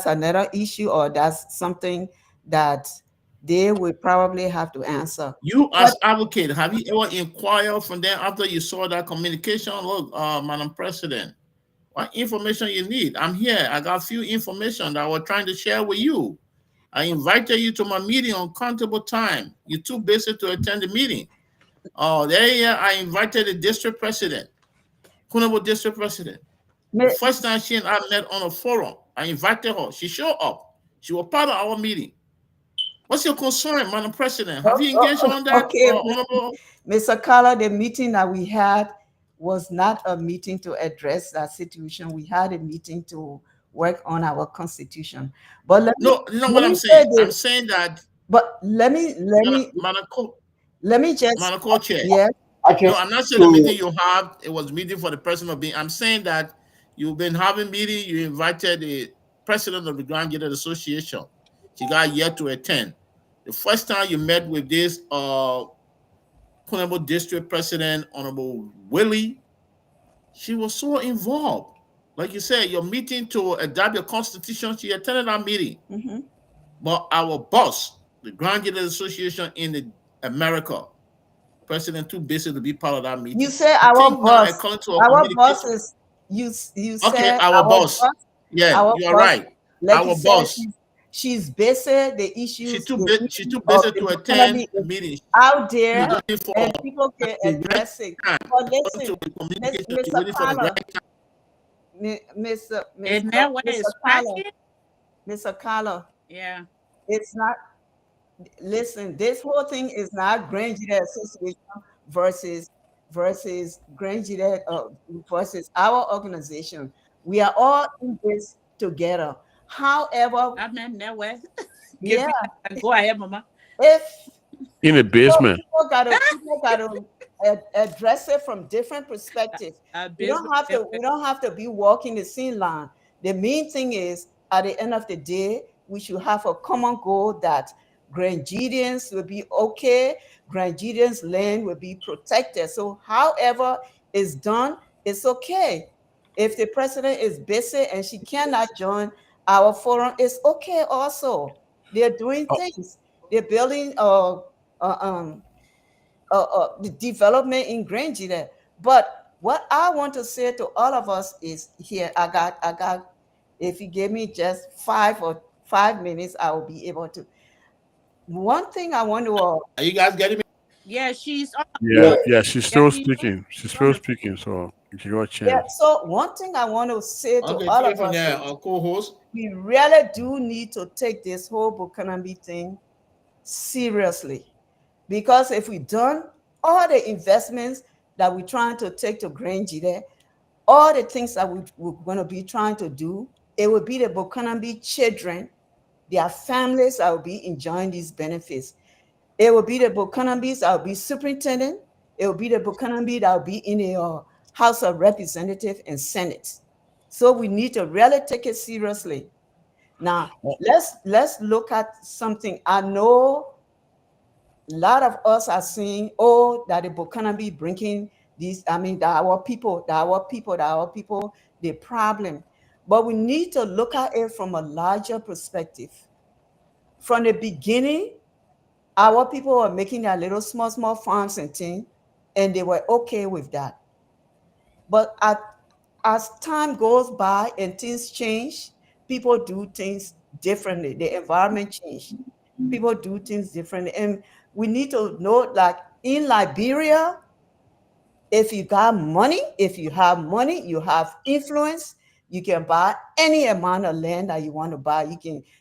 another issue, or that's something that they will probably have to answer. You as advocate, have you ever inquired from them after you saw that communication? Look, Madam President, what information you need? I'm here. I got a few information that I was trying to share with you. I invited you to my meeting on countable time. You're too busy to attend the meeting. Oh, I invited the district president, Kunabo district president. The first time she and I met on a forum, I invited her. She showed up. She was part of our meeting. What's your concern, Madam President? Have you engaged on that? Okay, Honorable? Mr. Carla, the meeting that we had was not a meeting to address that situation. We had a meeting to work on our constitution. But No, you know what I'm saying? I'm saying that. But let me just. Madam Co-Chair. Yes. No, I'm not saying the meeting you have, it was meeting for the president of being. I'm saying that you've been having meeting, you invited the president of the Grand Gedeh Association. She got yet to attend. The first time you met with this Kunabo district president, Honorable Willie, she was so involved. Like you said, your meeting to adopt your constitution, she attended our meeting. But our boss, the Grand Gedeh Association in America, president too busy to be part of that meeting. You say our boss. Our boss is you okay, said our boss. Yeah, Our you are boss, right. like you Our said, boss, she's busy. The she issues, too the busy. She issues too of busy the to attend economy is meetings. out She's there, waiting for and people can the right address it. time. But According listen, to the communication, she's Mr. waiting for the Carla, right time. And now where Mr. is Carla, cracking? Mr. Carla, Yeah. it's not. Listen, this whole thing is not Grand Gedeh Association versus Grand Gedeh versus our organization. We are all in this together. However, I'm not nowhere. Give yeah, me that. Go ahead, mama. if In the basement. people gotta address it from different perspectives. Basement We don't have to be walking the same line. The main thing is, at the end of the day, we should have a common goal that Grandidians will be okay, Grandidians land will be protected. So however it's done, it's okay. If the president is busy and she cannot join our forum, it's okay also. They're doing Oh, things. They're building um, the development in Grange there. But what I want to say to all of us is here, I got, if you give me just 5 minutes, I will be able to. One thing I want to, Are you guys getting me? Yeah, she's on. yeah, Yeah. yeah, she's Yeah, still she's speaking. She's on still the. speaking, so if you got a yeah, chance. so one thing I want to say to Okay, all take of it from us there, is co-host. we really do need to take this whole Bukanambi thing seriously. Because if we don't, all the investments that we're trying to take to Grange there, all the things that we're going to be trying to do, it will be the Bukanambi children, their families that will be enjoying these benefits. It will be the Bukanambis that will be superintendent. It will be the Bukanambi that will be in the House of Representatives and Senate. So we need to really take it seriously. Now, Oh, let's look at something. I know a lot of us are saying, oh, that the Bukanambi bringing these, I mean, that our people, the problem. But we need to look at it from a larger perspective. From the beginning, our people were making their little small farms and things, and they were okay with that. But as time goes by and things change, people do things differently. The environment change. People do things differently. And we need to know, like in Liberia, if you got money, if you have money, you have influence, you can buy any amount of land that you want to buy.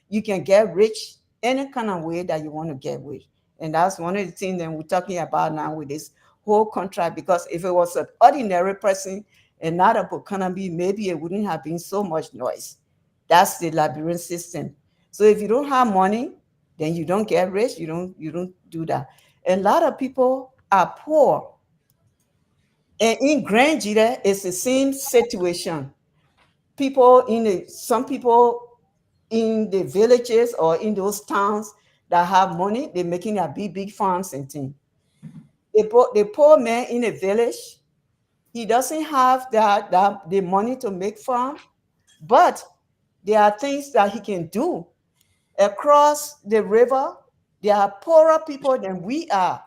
You can get rich any kind of way that you want to get rich. And that's one of the things that we're talking about now with this whole contract. Because if it was an ordinary person and not a Bukanambi, maybe it wouldn't have been so much noise. That's the Liberian system. So if you don't have money, then you don't get rich. You don't do that. And a lot of people are poor, and in Grand Gedeh, it's the same situation. Some people in the villages or in those towns that have money, they're making a big farms and things. The poor man in a village, he doesn't have the money to make farm, but there are things that he can do. Across the river, there are poorer people than we are.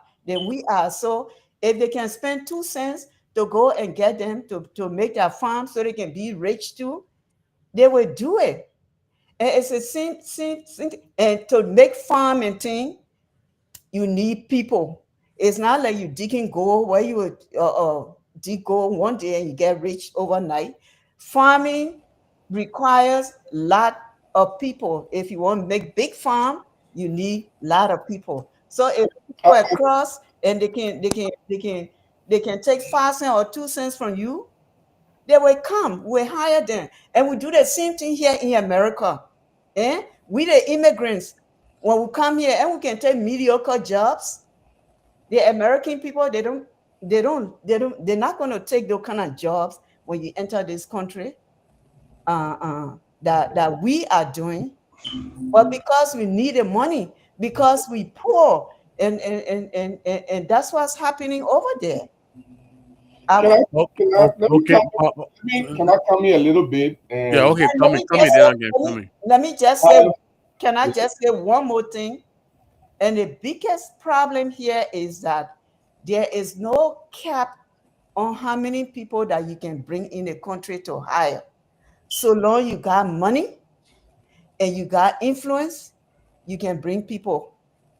So if they can spend 2 cents to go and get them to make their farm so they can be rich too, they will do it. And it's the same, and to make farm and thing, you need people. It's not like you digging gold where you would dig gold one day and you get rich overnight. Farming requires a lot of people. If you want to make big farm, you need a lot of people. So if people across and they can take 5 cents or 2 cents from you, they will come. We hire them, and we do the same thing here in America. We the immigrants, when we come here and we can take mediocre jobs, the American people, they're not going to take those kind of jobs when you enter this country, that we are doing. But because we need the money, because we poor, and that's what's happening over there. Can I, Our, oh, can I, oh, okay. can I come here a little bit? Yeah, And okay. and Tell me, then again. Tell me. let me just say, uh, can I just say one more thing? And the biggest problem here is that there is no cap on how many people that you can bring in the country to hire. So long you got money and you got influence, you can bring people.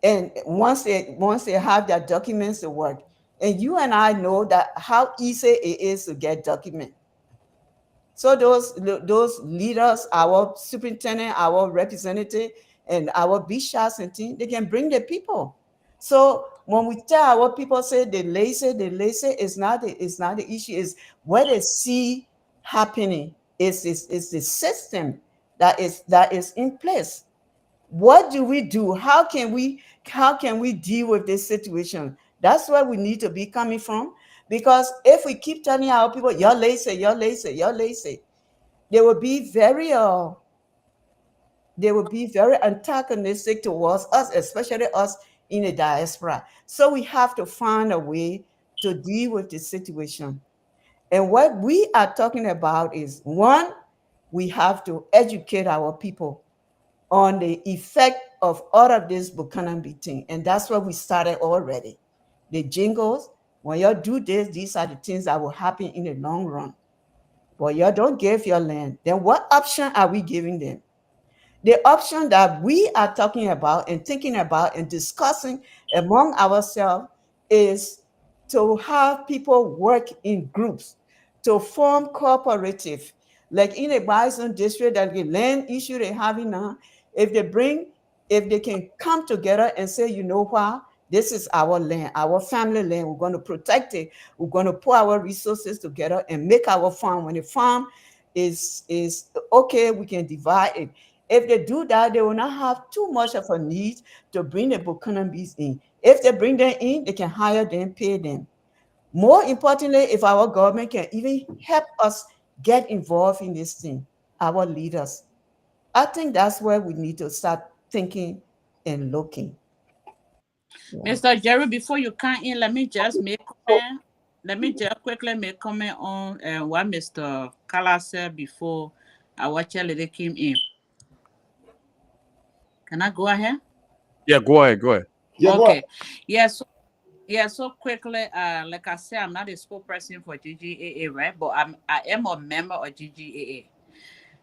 And once they have their documents to work, and you and I know that how easy it is to get document. So those leaders, our superintendent, our representative, and our bishops and things, they can bring the people. So when we tell our people say they lazy, it's not the issue. Is what they see happening. Is the system that is in place. What do we do? How can we deal with this situation? That's where we need to be coming from. Because if we keep telling our people, you're lazy, you're lazy, you're lazy, they will be very antagonistic towards us, especially us in the diaspora. So we have to find a way to deal with the situation. And what we are talking about is, one, we have to educate our people on the effect of all of this Buchanan thing. And that's where we started already. The jingles, when you do this, these are the things that will happen in the long run. But you don't give your land, then what option are we giving them? The option that we are talking about and thinking about and discussing among ourselves is to have people work in groups, to form cooperative. Like in a bison district, that the land issue they having now, if they bring, if they can come together and say, you know what, this is our land, our family land, we're going to protect it, we're going to put our resources together and make our farm. When the farm is okay, we can divide it. If they do that, they will not have too much of a need to bring the Buchanan in. If they bring them in, they can hire them, pay them. More importantly, if our government can even help us get involved in this thing, our leaders, I think that's where we need to start thinking and looking. Yeah. Mr. Jerry, before you come in, let me just make comment. Let me just quickly make comment on what Mr. Kala said before our lady came in. Can I go ahead? Yeah, go ahead, go ahead. Yeah, go ahead. Okay. So quickly, like I said, I'm not a spokesperson for GGAA, right? But I am a member of GGAA.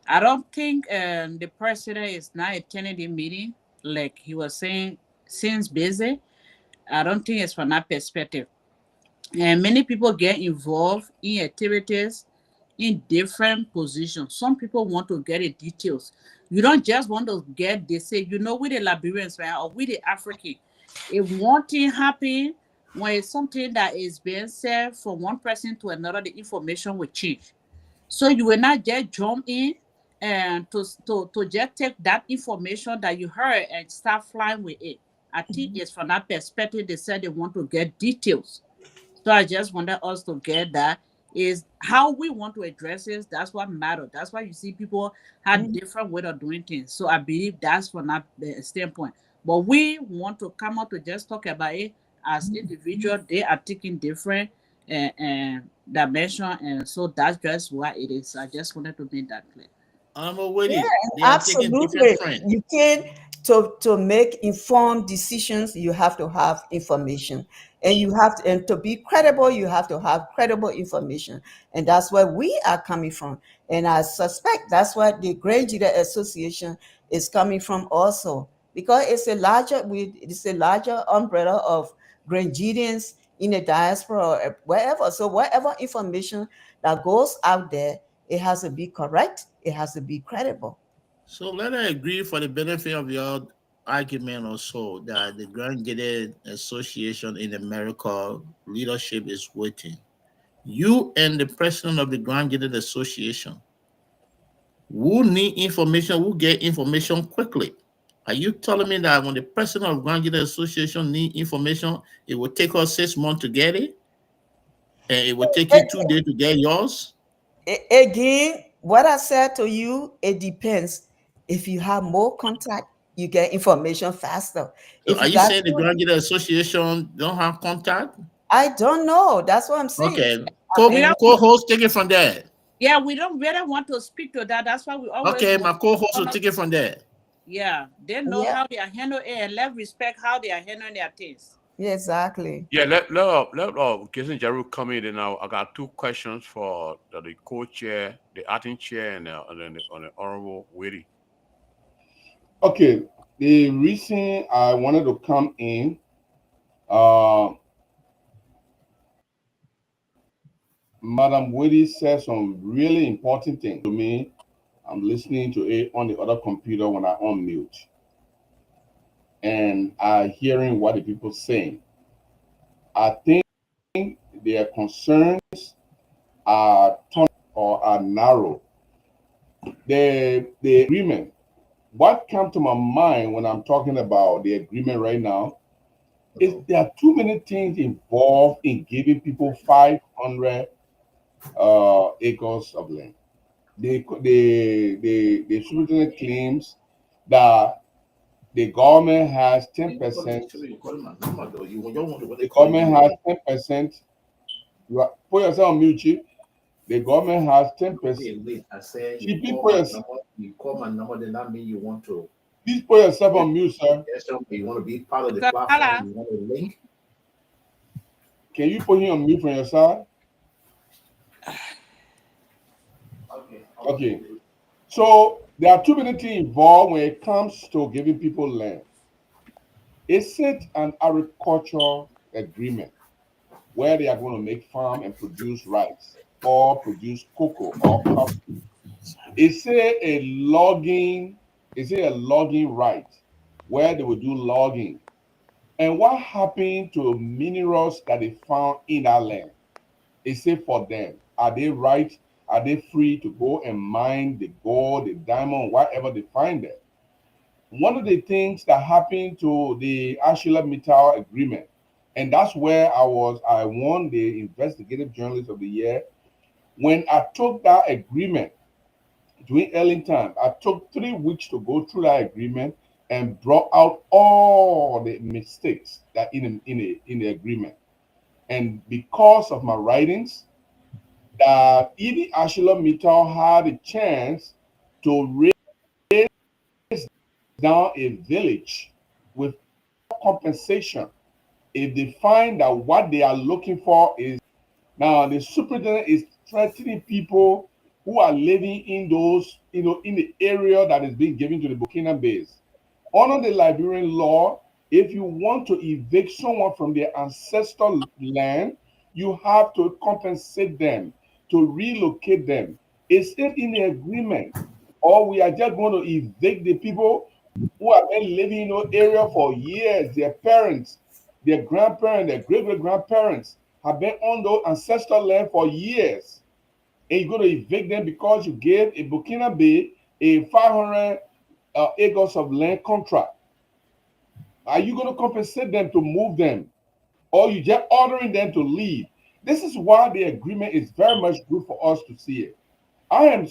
I don't think the president is not attending the meeting, like he was saying, since busy. I don't think it's from that perspective. And many people get involved in activities in different positions. Some people want to get the details. You don't just want to get, they say, with the Liberians, right, or with the African. If one thing happen, when it's something that is being said from one person to another, the information will change. So you will not just jump in and to just take that information that you heard and start flying with it. I think it's from that perspective they said they want to get details. So I just wanted us to get that is how we want to address it. That's what matters. That's why you see people have Mhm. different way of doing things. So I believe that's from that standpoint. But we want to come out to just talk about it as individual. They are taking different dimension, and so that's just what it is. I just wanted to make that clear. I'm Yeah, already. They are taking different absolutely. trend. You can to make informed decisions, you have to have information. And to be credible, you have to have credible information. And that's where we are coming from. And I suspect that's where the Grand Gede Association is coming from also. Because it's a larger umbrella of Grandians in the diaspora or wherever. So whatever information that goes out there, it has to be correct, it has to be credible. So let us agree for the benefit of your argument also that the Grand Gede Association in America leadership is waiting. You and the president of the Grand Gede Association who need information, who get information quickly. Are you telling me that when the president of Grand Gede Association need information, it will take us 6 months to get it? And it will take you 2 days to get yours? Again, what I said to you, it depends. If you have more contact, you get information faster. So If are you you got saying the few, Grand Gede Association don't have contact? I don't know. That's what I'm saying. Okay. We don't, Co-host, take it from there. yeah, we don't really want to speak to that. That's why we always Okay, want my co-host will to, take it from there. yeah, they know Yeah, how they are handling it, and let's respect how they are handling their things. Yeah, exactly. Yeah, let Jason Jeru come in now. I got two questions for the co-chair, the acting chair, and the honorable Witty. Okay, the reason I wanted to come in, uh, Madam Witty said some really important things to me. I'm listening to it on the other computer when I unmute, and I hearing what the people saying. I think their concerns are or are narrow. The agreement. What comes to my mind when I'm talking about the agreement right now is there are too many things involved in giving people 500 acres of land. The superintendent claims that the government has 10%. The government has 10%. Put yourself on mute, Chief. The government has 10%. I said Chief, you call my number, then that means you want to. please put yourself on mute, sir. You want to be part of the So, platform. You want a link. Can you put him on mute from your side? Okay. So there are too many things involved when it comes to giving people land. Is it an agriculture agreement where they are going to make farm and produce rice or produce cocoa or coffee? Is it a logging? Is it a logging right where they will do logging? And what happened to minerals that they found in that land? Is it for them? Are they right? Are they free to go and mine the gold, the diamond, whatever they find there? One of the things that happened to the ArcelorMittal agreement, and that's where I won the Investigative Journalist of the Year. When I took that agreement during early time, I took 3 weeks to go through that agreement and brought out all the mistakes that in the agreement. And because of my writings, that even ArcelorMittal had a chance to raise down a village with compensation if they find that what they are looking for is now the superintendent is threatening people who are living in those, in the area that is being given to the Burkina base. Under the Liberian law, if you want to evict someone from their ancestral land, you have to compensate them, to relocate them. Is it in the agreement? Or we are just going to evict the people who have been living in those area for years, their parents, their grandparents, their great-great-grandparents have been on those ancestral land for years, and you're going to evict them because you gave a Burkina Bay a 500 acres of land contract. Are you going to compensate them to move them, or you just ordering them to leave? This is why the agreement is very much good for us to see it. I am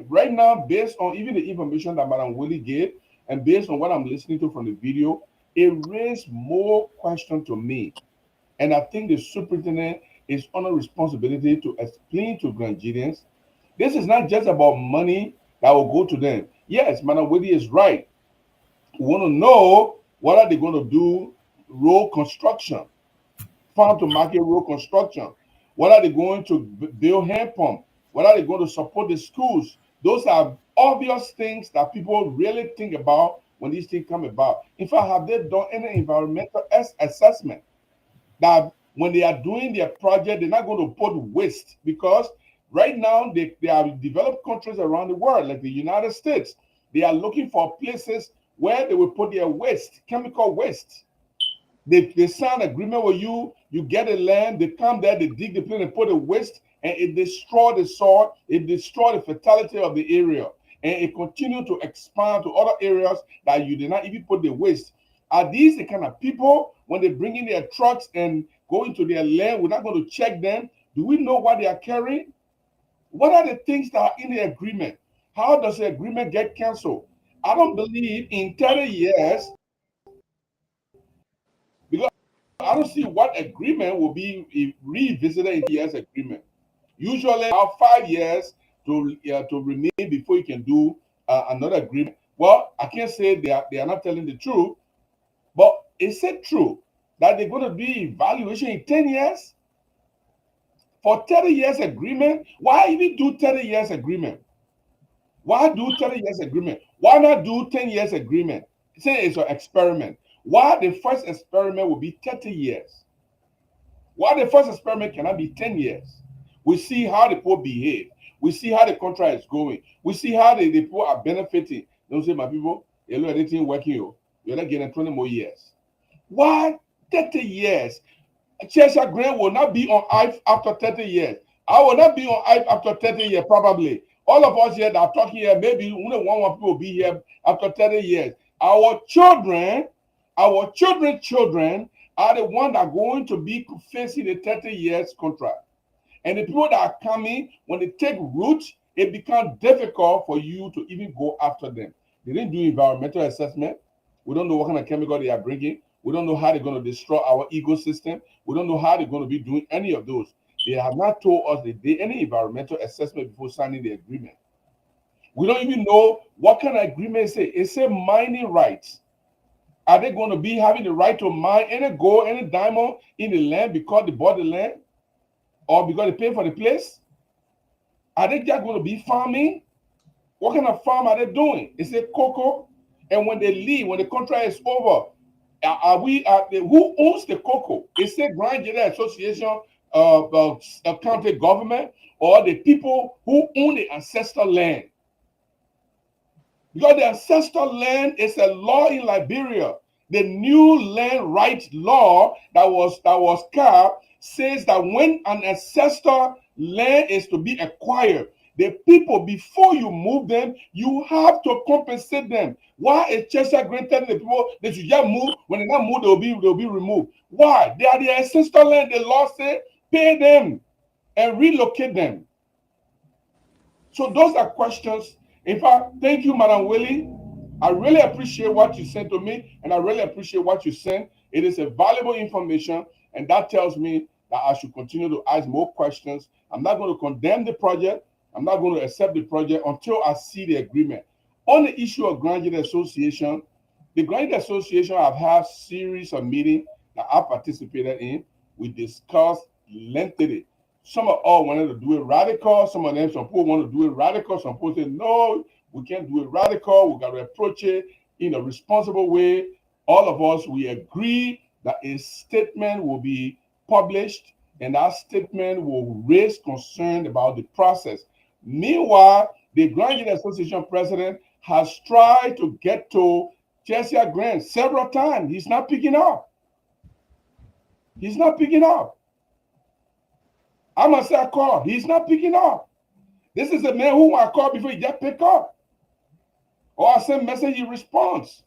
right now, based on even the information that Madam Willie gave, and based on what I'm listening to from the video, it raised more questions to me. And I think the superintendent is on a responsibility to explain to Granadians, this is not just about money that will go to them. Yes, Madam Willie is right. We want to know what are they going to do road construction, farm to market road construction. What are they going to build hand pump? What are they going to support the schools? Those are obvious things that people really think about when these things come about. In fact, have they done any environmental assessment that when they are doing their project, they're not going to put waste? Because right now they are developed countries around the world, like the United States. They are looking for places where they will put their waste, chemical waste. They sign agreement with you, you get a land, they come there, they dig the place and put a waste, and it destroy the soil, it destroy the fertility of the area, and it continue to expand to other areas that you did not even put the waste. Are these the kind of people, when they bring in their trucks and go into their land, we're not going to check them? Do we know what they are carrying? What are the things that are in the agreement? How does the agreement get canceled? I don't believe in 30 years, because I don't see what agreement will be revisited in years agreement. Usually about 5 years to remain before you can do another agreement. Well, I can't say they are not telling the truth, but is it true that they're going to do evaluation in 10 years? For 30 years agreement? Why even do 30 years agreement? Why do 30 years agreement? Why not do 10 years agreement? Say it's an experiment. Why the first experiment will be 30 years? Why the first experiment cannot be 10 years? We see how the people behave. We see how the contract is going. We see how the people are benefiting. Don't say, my people, you look at anything working, you're not getting 20 more years. Why 30 years? Cheshire Grant will not be on ICE after 30 years. I will not be on ICE after 30 years, probably. All of us here that are talking here, maybe only one people will be here after 30 years. Our children are the ones that are going to be facing a 30 years contract. And the people that are coming, when they take root, it becomes difficult for you to even go after them. They didn't do environmental assessment. We don't know what kind of chemical they are bringing. We don't know how they're going to destroy our ecosystem. We don't know how they're going to be doing any of those. They have not told us they did any environmental assessment before signing the agreement. We don't even know what kind of agreement it says. It says mining rights. Are they going to be having the right to mine any gold, any diamond in the land because they bought the land? Or because they pay for the place? Are they just going to be farming? What kind of farm are they doing? Is it cocoa? And when they leave, when the contract is over, who owns the cocoa? Is it Grand Gede Association of county government or the people who own the ancestral land? Because the ancestral land is a law in Liberia. The new land rights law that was carved says that when an ancestral land is to be acquired, the people, before you move them, you have to compensate them. Why is Cheshire Grant telling the people they should just move? When they not move, they'll be removed. Why? They are the ancestral land. The law says pay them and relocate them. So those are questions. In fact, thank you, Madam Willie. I really appreciate what you sent to me, and I really appreciate what you sent. It is a valuable information, and that tells me that I should continue to ask more questions. I'm not going to condemn the project. I'm not going to accept the project until I see the agreement. On the issue of Grand Gede Association, the Grand Gede Association have had a series of meetings that I participated in. We discussed lengthily. Some of all wanted to do it radical. Some people want to do it radical. Some people say, no, we can't do it radical. We got to approach it in a responsible way. All of us, we agree that a statement will be published, and that statement will raise concern about the process. Meanwhile, the Grand Gede Association president has tried to get to Cheshire Grant several times. He's not picking up. He's not picking up. I must say I called. He's not picking up. This is a man who I called before he just pick up. Or I send message, he responds.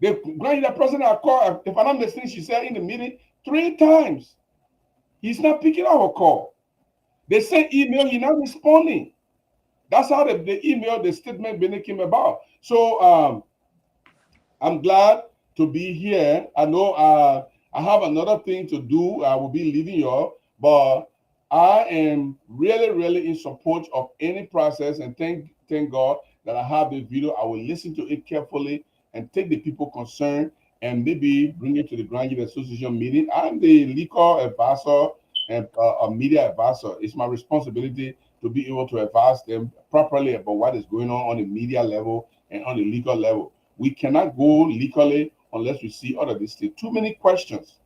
The Grand Gede president I called, if I'm not mistaken, she said in the meeting 3 times. He's not picking up a call. They sent email, he's not responding. That's how the email, the statement came about. So I'm glad to be here. I know I have another thing to do. I will be leaving you all, but I am really, really in support of any process, and thank God that I have this video. I will listen to it carefully and take the people concerned and maybe bring it to the Grand Gede Association meeting. I'm the legal advisor and a media advisor. It's my responsibility to be able to advise them properly about what is going on the media level and on the legal level. We cannot go legally unless we see all of these things. Too many questions.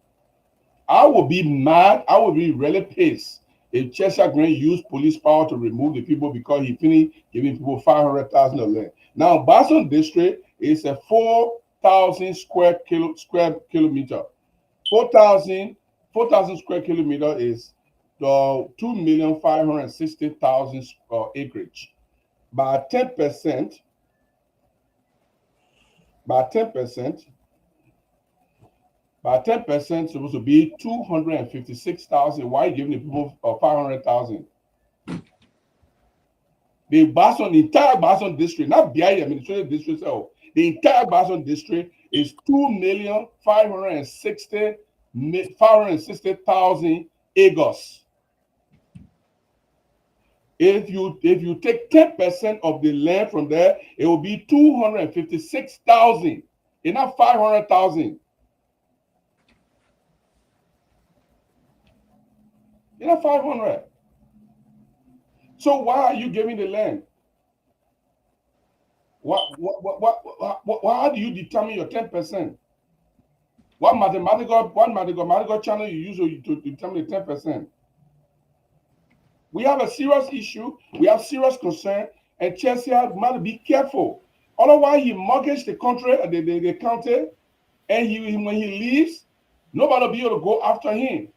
I will be mad. I will be really pissed if Cheshire Grant used police power to remove the people because he finished giving people 500,000 of land. Now, Boston District is a 4,000 square kilometer. 4,000 square kilometer is 2,560,000 acreage. By 10%, supposed to be 256,000. Why are you giving the people 500,000? The entire Boston district, not BI administrative district, the entire Boston district is 2,560,000 acres. If you take 10% of the land from there, it will be 256,000. It's not 500,000. You know, 500. So why are you giving the land? How do you determine your 10%? What mathematical channel you use to determine the 10%? We have a serious issue. We have serious concern, and Chelsea must be careful. Otherwise, he mortgaged the country, the county, and when he leaves, nobody will be able to go after him.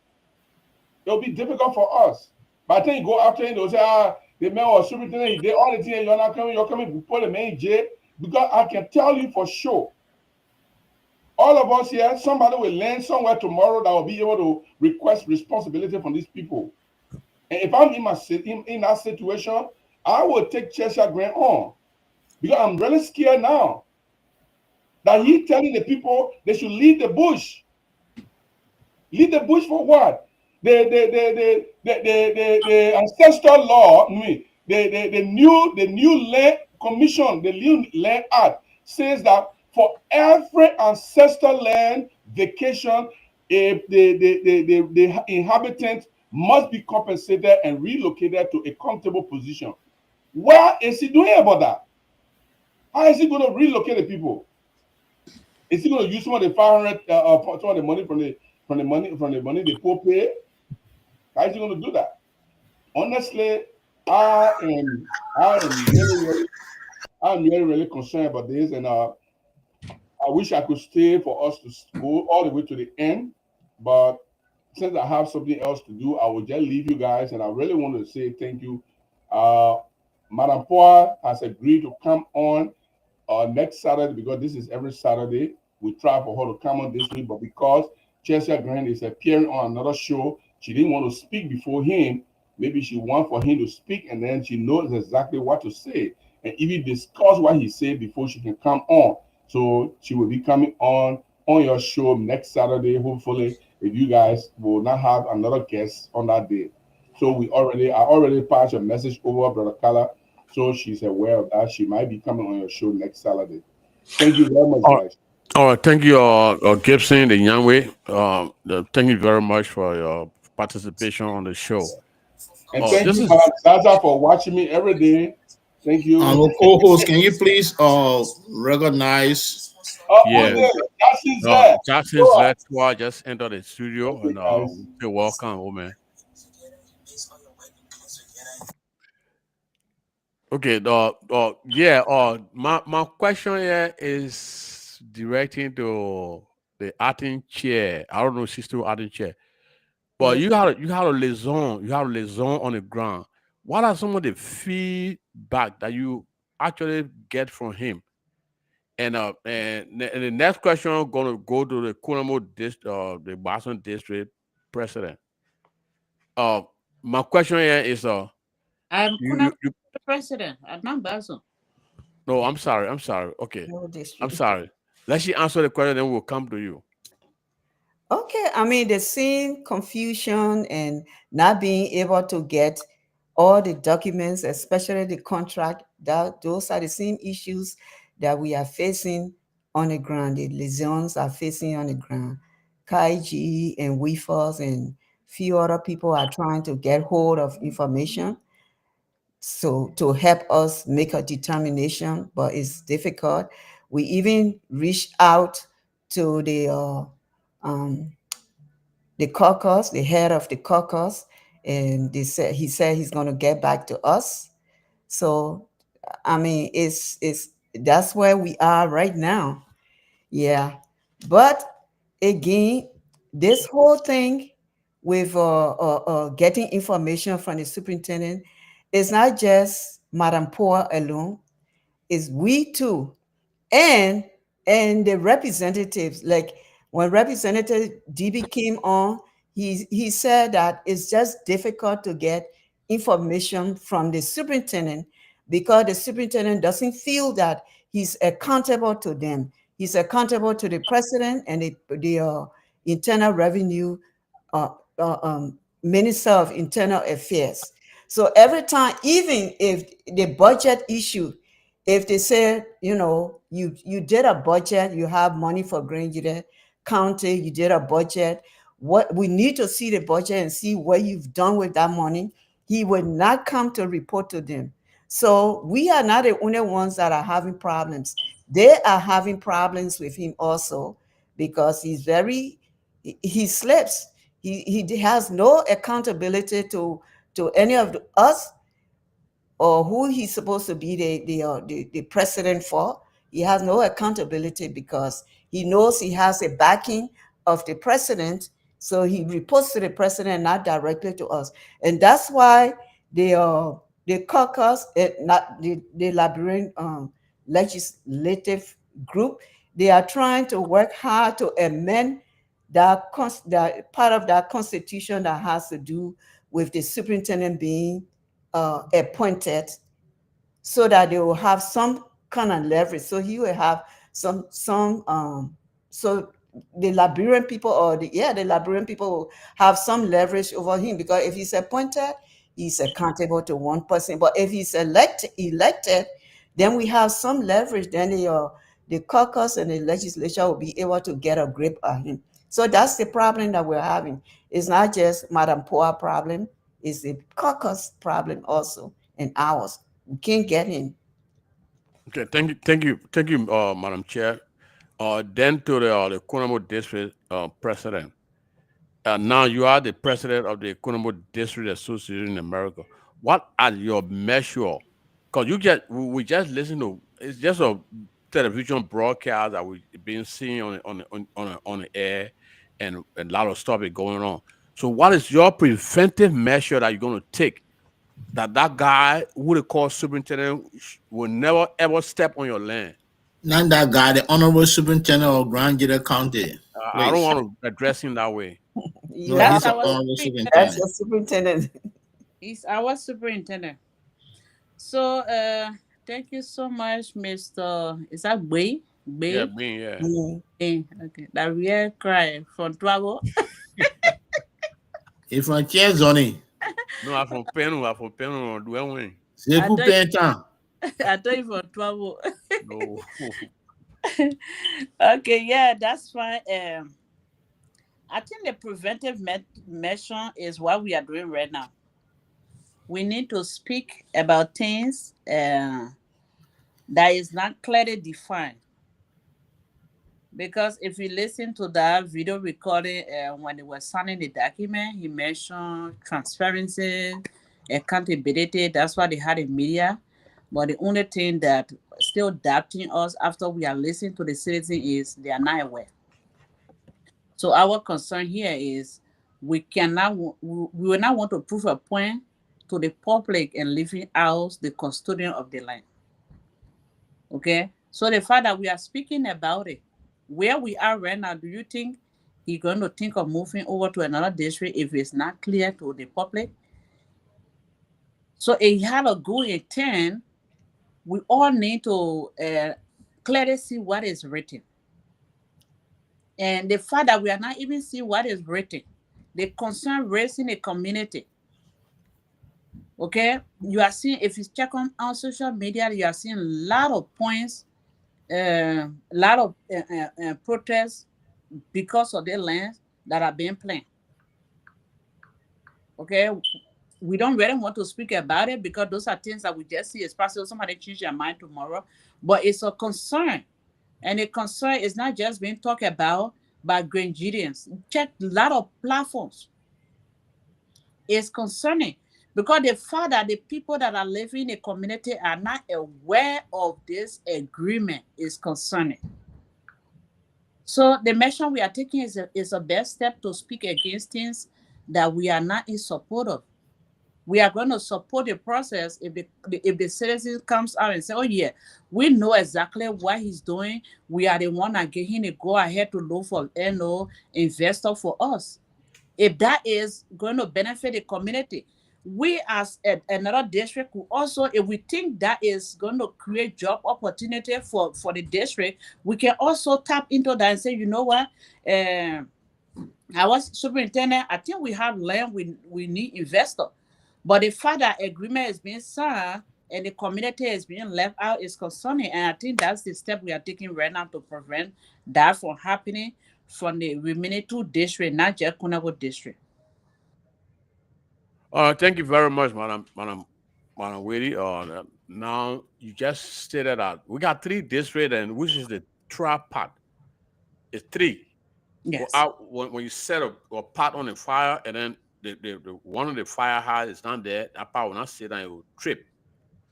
It'll be difficult for us. By the time you go after him, they'll say, the man was superintendent, he did all the things, you're coming to put the man in jail. Because I can tell you for sure, all of us here, somebody will land somewhere tomorrow that will be able to request responsibility from these people. And if I'm in that situation, I will take Cheshire Grant on. Because I'm really scared now that he's telling the people they should leave the bush. Leave the bush for what? The ancestral law, the new land commission, the new land act says that for every ancestral land vacation, the inhabitant must be compensated and relocated to a comfortable position. What is he doing about that? How is he going to relocate the people? Is he going to use some of the 500, some of the money from the money the poor pay? How is he going to do that? Honestly, I am really concerned about this, and I wish I could stay for us to go all the way to the end. But since I have something else to do, I will just leave you guys, and I really want to say thank you. Madam Poa has agreed to come on next Saturday, because this is every Saturday. We try for her to come on this week, but because Chelsea Grant is appearing on another show, she didn't want to speak before him. Maybe she wants for him to speak, and then she knows exactly what to say. And even discuss what he said before she can come on. So she will be coming on your show next Saturday, hopefully, if you guys will not have another guest on that day. So I already passed your message over, Brother Kala. So she's aware of that. She might be coming on your show next Saturday. Thank you very much, guys. All right, thank you, Gibson, the young way. Thank you very much for your participation on the show. And thank you, Madam Zaza, for watching me every day. Thank you. Our co-host, can you please recognize? Yeah, Jackson's there. Jackson's there. I just entered the studio, and you're welcome, woman. Okay, my question here is directing to the acting chair. I don't know if she's still acting chair, but Yes. you have a liaison on the ground. What are some of the feedback that you actually get from him? And the next question I'm gonna go to the the Boston district president. Uh, my question here is I'm you the president. I'm not Basil. no, I'm sorry. Okay. No I'm district. sorry. Let you answer the question, then we'll come to you. Okay, I mean the same confusion and not being able to get all the documents, especially the contract, that those are the same issues that we are facing on the ground. The liaisons are facing on the ground. KIG and WIFOS and few other people are trying to get hold of information so to help us make a determination, but it's difficult. We even reached out to um, the caucus, the head of the caucus, and he said he's going to get back to us. So, I mean, it's that's where we are right now. Yeah, but again, this whole thing with getting information from the superintendent is not just Madam Poor alone. It's we too, and the representatives. Like when Representative DB came on, he said that it's just difficult to get information from the superintendent because the superintendent doesn't feel that he's accountable to them. He's accountable to the president and the internal revenue uh, uh, minister of internal affairs. So every time, even if the budget issue, if they say, you did a budget, you have money for Grand Gedeh County, you did a budget, what we need to see the budget and see what you've done with that money. He will not come to report to them. So we are not the only ones that are having problems. They are having problems with him also because he slips. He has no accountability to any of us or who he's supposed to be the president for. He has no accountability because he knows he has a backing of the president, so he reports to the president, not directly to us, and that's why the caucus, not the Liberian legislative group, they are trying to work hard to amend that part of that constitution that has to do with the superintendent being appointed so that they will have some kind of leverage. So he will have so the Liberian people or the Liberian people will have some leverage over him because if he's appointed, he's accountable to one person. But if he's elected, then we have some leverage. Then the caucus and the legislature will be able to get a grip on him. So that's the problem that we're having. It's not just Madam Poa problem, it's the caucus problem also and ours. We can't get him. Okay, thank you, Madam Chair. Then to the Kunamo District president. Now you are the president of the Kunamo District Association in America. What are your measures? Because we just listen to, it's just a television broadcast that we've been seeing on the air, and a lot of stuff is going on. So what is your preventive measure that you're going to take that guy who they call superintendent will never ever step on your land? Not that guy, the Honorable Superintendent of Grand Gede County. I don't Please. want to address him that way. You No, have he's That's an our Honorable superintendent. that's Superintendent. your superintendent. He's our superintendent. So thank you so much, Mr. Is that Bay? Yeah, Bay? being yeah. Mm. Okay. That real cry from Travel. If my chair's on it, No, I'm from Penu. I'm from Penu. Do I win? c'est I pour thought paysan. I thought you from Travel. No. Okay, yeah, that's fine. I think the preventive measure is what we are doing right now. We need to speak about things that is not clearly defined. Because if you listen to that video recording when they were signing the document, he mentioned transparency, accountability. That's why they had in media. But the only thing that still doubting us after we are listening to the citizen is they are not aware. So our concern here is we cannot, we will not want to prove a point to the public and leaving out the custodian of the land. Okay, so the fact that we are speaking about it, where we are right now, do you think he's going to think of moving over to another district if it's not clear to the public? So if he had a good intent, we all need to clearly see what is written. And the fact that we are not even seeing what is written, the concern raising the community. Okay, you are seeing, if you check on social media, you are seeing a lot of points, a lot of protests because of the lands that are being planned. Okay, we don't really want to speak about it because those are things that we just see, especially somebody change their mind tomorrow. But it's a concern, and the concern is not just being talked about by Grangidians. Check a lot of platforms. It's concerning because the fact that the people that are living in the community are not aware of this agreement is concerning. So the measure we are taking is a best step to speak against things that we are not in support of. We are going to support the process if the citizen comes out and say, oh yeah, we know exactly what he's doing. We are the one that get him to go ahead to look for investor for us. If that is going to benefit the community, we as another district could also, if we think that is going to create job opportunity for the district, we can also tap into that and say, you know what, I was superintendent, I think we have land, we need investor. But the fact that agreement is being signed and the community is being left out is concerning. And I think that's the step we are taking right now to prevent that from happening from the remaining 2 districts, not just Kunabo district. Thank you very much, Madam Wady. Now you just stated that we got 3 districts, and which is the trap part. It's 3. Well, Yes. when you set a pot on the fire, and then the one of the fire hose is not there, that pot will not sit down, it will trip.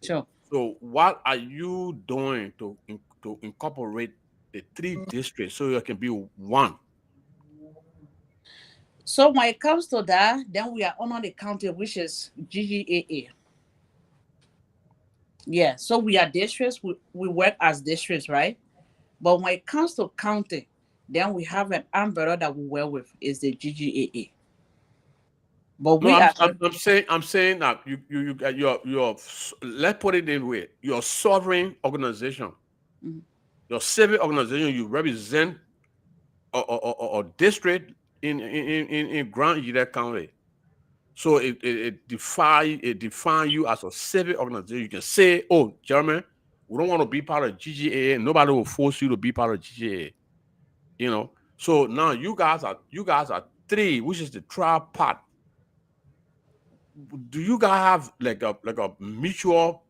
Sure. So what are you doing to incorporate the 3 districts so you can be one? So when it comes to that, then we are under the county, which is GGAA. Yeah. So we are districts. We work as districts, right? But when it comes to county, then we have an umbrella that we work with is the GGAA. But No, we are I'm saying that you got your let's put it in way, your sovereign organization, Mhm. your civic organization, you represent a district in Grand Gede County. So it define you as a civic organization. You can say, oh, Jeremy, we don't want to be part of GGA. Nobody will force you to be part of GGA. You know. So now you guys are 3, which is the trial part. Do you guys have like a mutual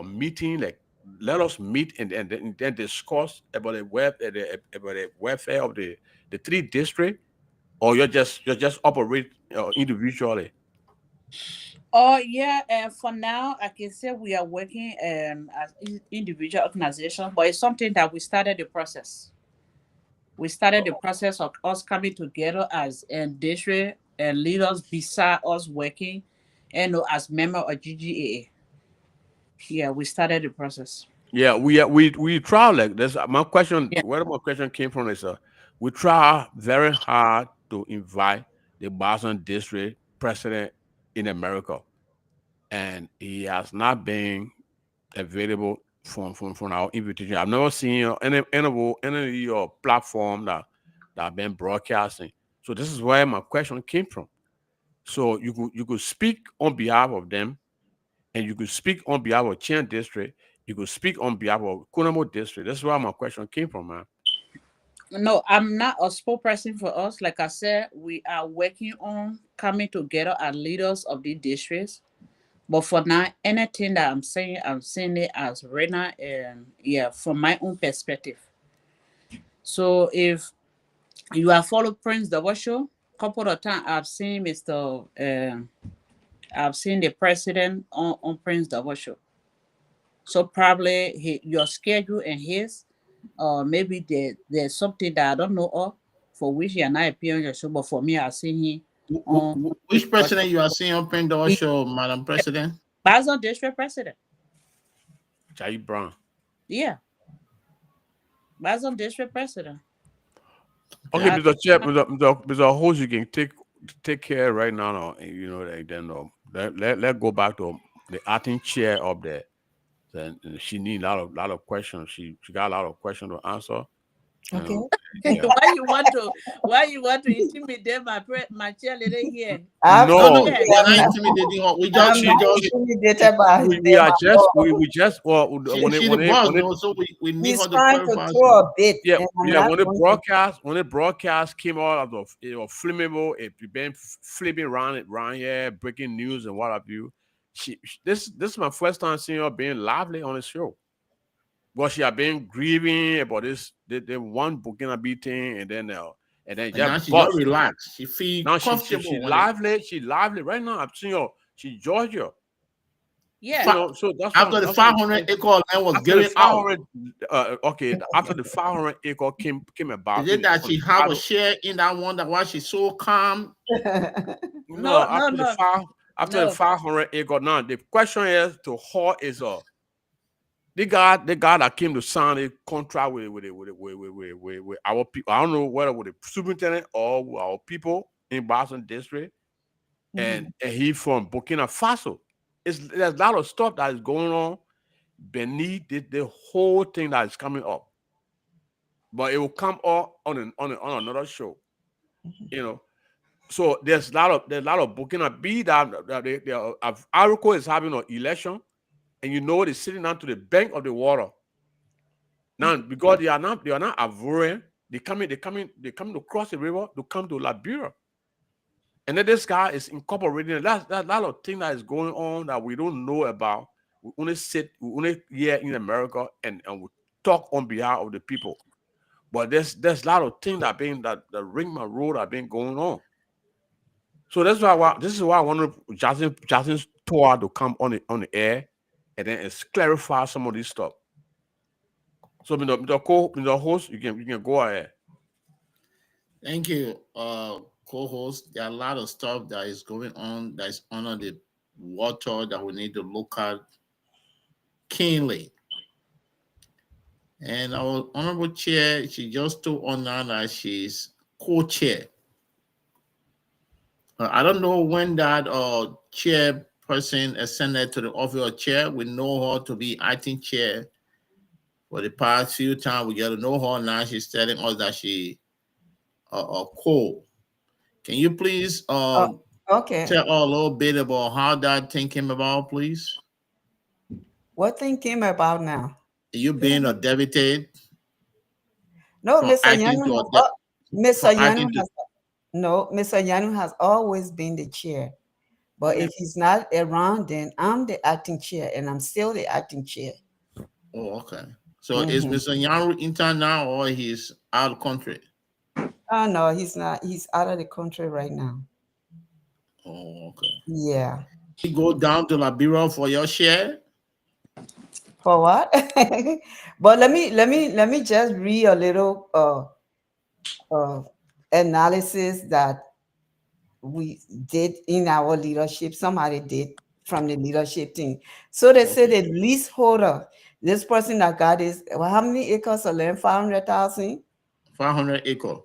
meeting? Like, let us meet and then discuss about about the welfare of the 3 district, or you're just operate individually. Oh yeah, and for now I can say we are working as individual organization, but it's something that we started the process. We started the process of us coming together as district and leaders beside us working, and as member of GGAA. Yeah, we started the process. Yeah, we try like this. My question, Yeah. where my question came from is, we try very hard to invite the Boston district president in America, and he has not been available from our invitation. I've never seen any of your platform that been broadcasting. So this is where my question came from. So you could speak on behalf of them, and you could speak on behalf of Chen District. You could speak on behalf of Kunamo District. That's where my question came from, man. No, I'm not a spokesperson for us. Like I said, we are working on coming together as leaders of the districts. But for now, anything that I'm saying it as Rena, and yeah, from my own perspective. So if you have followed Prince Double Show, couple of times I've seen the president on Prince Double Show. So probably your schedule and his, maybe there's something that I don't know of, for which you're not appearing on your show. But for me, I've seen him on Which president you are seeing on Pandora show, Madam President? Basel District President. Jai Brown. Yeah, Basel District President. Okay, I, Mr. Chair, Mr. Host, you can take care right now, no, and, like then let go back to the acting chair up there. Then she need a lot of questions. She got a lot of questions to answer. Okay. Yeah. why you want to intimidate my cheerleader here? No, no, No, Yeah. we are not intimidating her. We just, I'm she not just, intimidated by we them are at just all. we just well she the boss, no, so we need He's her to trying to clarify throw something. a bit, yeah, and I'm yeah. not When the going to. broadcast came out of flammable, it been flipping around here, breaking news and what have you. This is my first time seeing her being lively on the show. Well, she had been grieving about this the one Burkina B thing, and then And now just she just bust. relaxed. She feel Now she comfortable when it, lively. She lively right now. I'm seeing her. She Georgia. Yeah. So after the that's what I'm 500 saying. acre land was After the given out. 500, okay, after the 500 acre came Is about, it that on she the have a title. share in that one, that why she's so calm? No, No, no, no, after the no. 500 acre. Now the question is to her is the guy that came to sign a contract with our people. I don't know whether with the superintendent or with our people in Boston District, and he from Burkina Faso. There's a lot of stuff that is going on beneath the whole thing that is coming up, but it will come up on another show, you know. So there's a lot of Burkina B that Arco is having an election, and they're sitting down to the bank of the water now because they are not avowing. They come to cross the river to come to Liberia. And then this guy is incorporating that lot of things that is going on that we don't know about. We only hear in America and we talk on behalf of the people. But there's a lot of things that ring my road have been going on. So this is why I wanted Justin's tour to come on the air and then clarify some of this stuff. So the host, you can go ahead. Thank you, co-host. There are a lot of stuff that is going on that is under the water that we need to look at keenly. And our honorable chair, she just told on now that she's co-chair. I don't know when that chairperson ascended to the office of chair. We know her to be acting chair for the past few times. We get to know her now. She's telling us that she co. Can you please Okay. tell us a little bit about how that thing came about, please? What thing came about now? Are you being a deputy? No, From Mr. acting Yanu to has, Mr. from acting Yanu to- has no, Mr. Yanu has always been the chair. But Yeah. if he's not around, then I'm the acting chair, and I'm still the acting chair. Oh, okay. So is Mr. Yaru intern now, or he's out of country? Oh no, he's not. He's out of the country right now. Oh, okay. Yeah. You go down to Liberia for your share? For what? But let me just read a little analysis that we did in our leadership. Somebody did from the leadership team. So they said the leaseholder, this person that got this, well, how many acres of land? 500,000? 500 acre.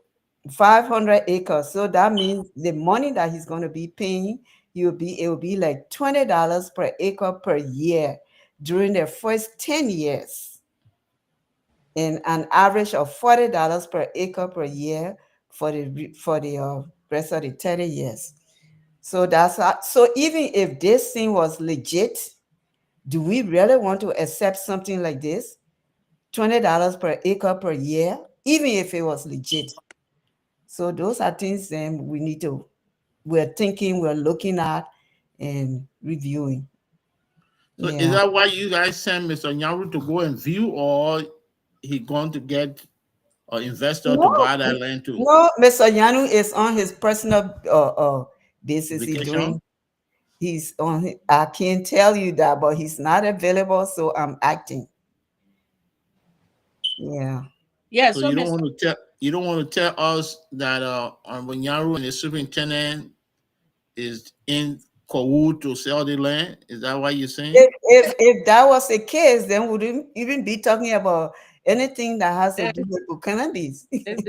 500 acres. So that means the money that he's going to be paying, it will be like $20 per acre per year during the first 10 years, and an average of $40 per acre per year for the rest of the 30 years. So so even if this thing was legit, do we really want to accept something like this? $20 per acre per year, even if it was legit. So those are things we're thinking, we're looking at and reviewing. So is Yeah. that why you guys send Mr. Nyaru to go and view, or he going to get an investor to buy that land too? No, Mr. Yanu is on his personal basis. Vacation? I can't tell you that, but he's not available, so I'm acting. Yeah. Yeah, So so you don't Mr. want to tell us that when Nyaru and the superintendent is in Kowu to sell the land? Is that what you're saying? If that was the case, then we wouldn't even be talking about anything that has to do with cannabis.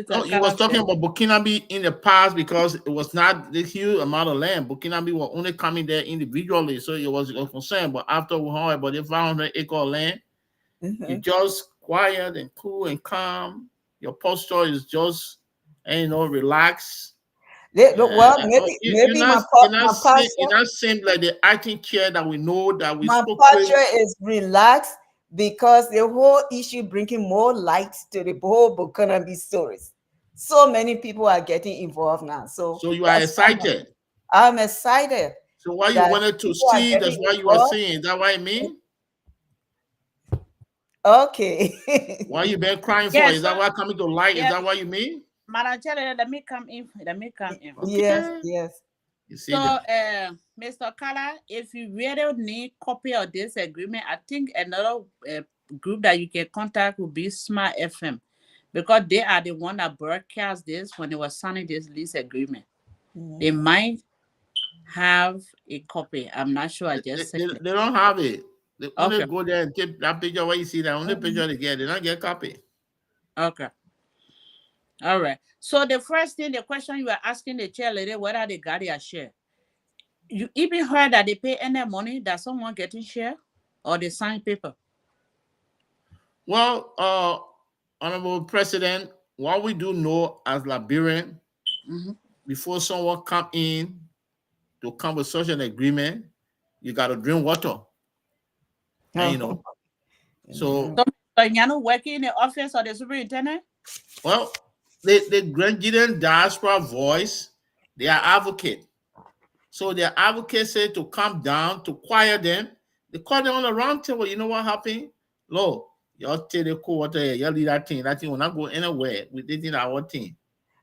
No, you was talking about Burkinabe in the past because it was not this huge amount of land. Burkinabe were only coming there individually, so it was a concern. But after we heard about the 500 acre land, you just quiet and cool and calm. Your posture is just, relaxed. Well, maybe my posture. It not seem like the acting chair that we know that we My spoke posture with. is relaxed because the whole issue bringing more light to the whole Buchanan stories. So many people are getting involved now. So So you are excited. I'm excited. So why you that wanted to people are see? That's getting why you are involved. seeing. Is that what I mean? Okay. Why you been crying for? Yeah, Is that so- why coming to light? yeah. Is that what you mean? Madam Chair, let me come in. Yes, Okay. yes. You see So, that? Mr. Kala, if you really need copy of this agreement, I think another group that you can contact will be Smart FM, because they are the one that broadcast this when they were signing this lease agreement. They might have a copy. I'm not sure. I just said They don't have it. They only Okay. go there and take that picture where you see that only picture they get. They don't get copy. Okay. All right. So the first thing, the question you were asking the chair lady, whether they got their share. You even heard that they pay any money that someone getting share, or they sign paper? Well, Honorable President, what we do know as Liberian, before someone come in to come with such an agreement, you got to drink water. And, so So you know, working in the office of the superintendent? well, the Grenadian diaspora voice, they are advocate. So their advocate said to calm down, to quiet them. They called them on the round table. You know what happened? Lo, y'all tell the cool water, y'all leave that thing. That thing will not go anywhere. We did our thing.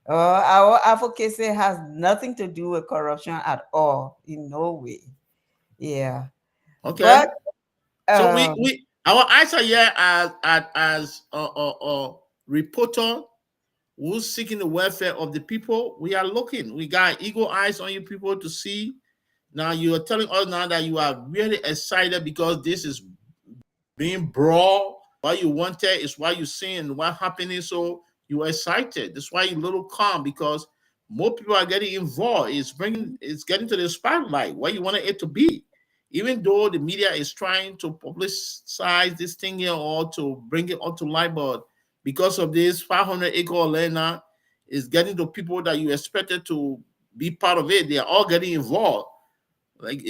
Our advocacy has nothing to do with corruption at all, in no way. Yeah. Okay. But So we our eyes are here as a reporter who's seeking the welfare of the people. We are looking. We got eagle eyes on you people to see. Now you are telling us now that you are really excited because this is being brought. What you wanted is what you seeing, what happening. So you are excited. That's why you're a little calm because more people are getting involved. It's getting to the spotlight. What you wanted it to be. Even though the media is trying to publicize this thing here or to bring it up to light, but because of this 500-acre land now is getting to people that you expected to be part of it. They are all getting involved. Like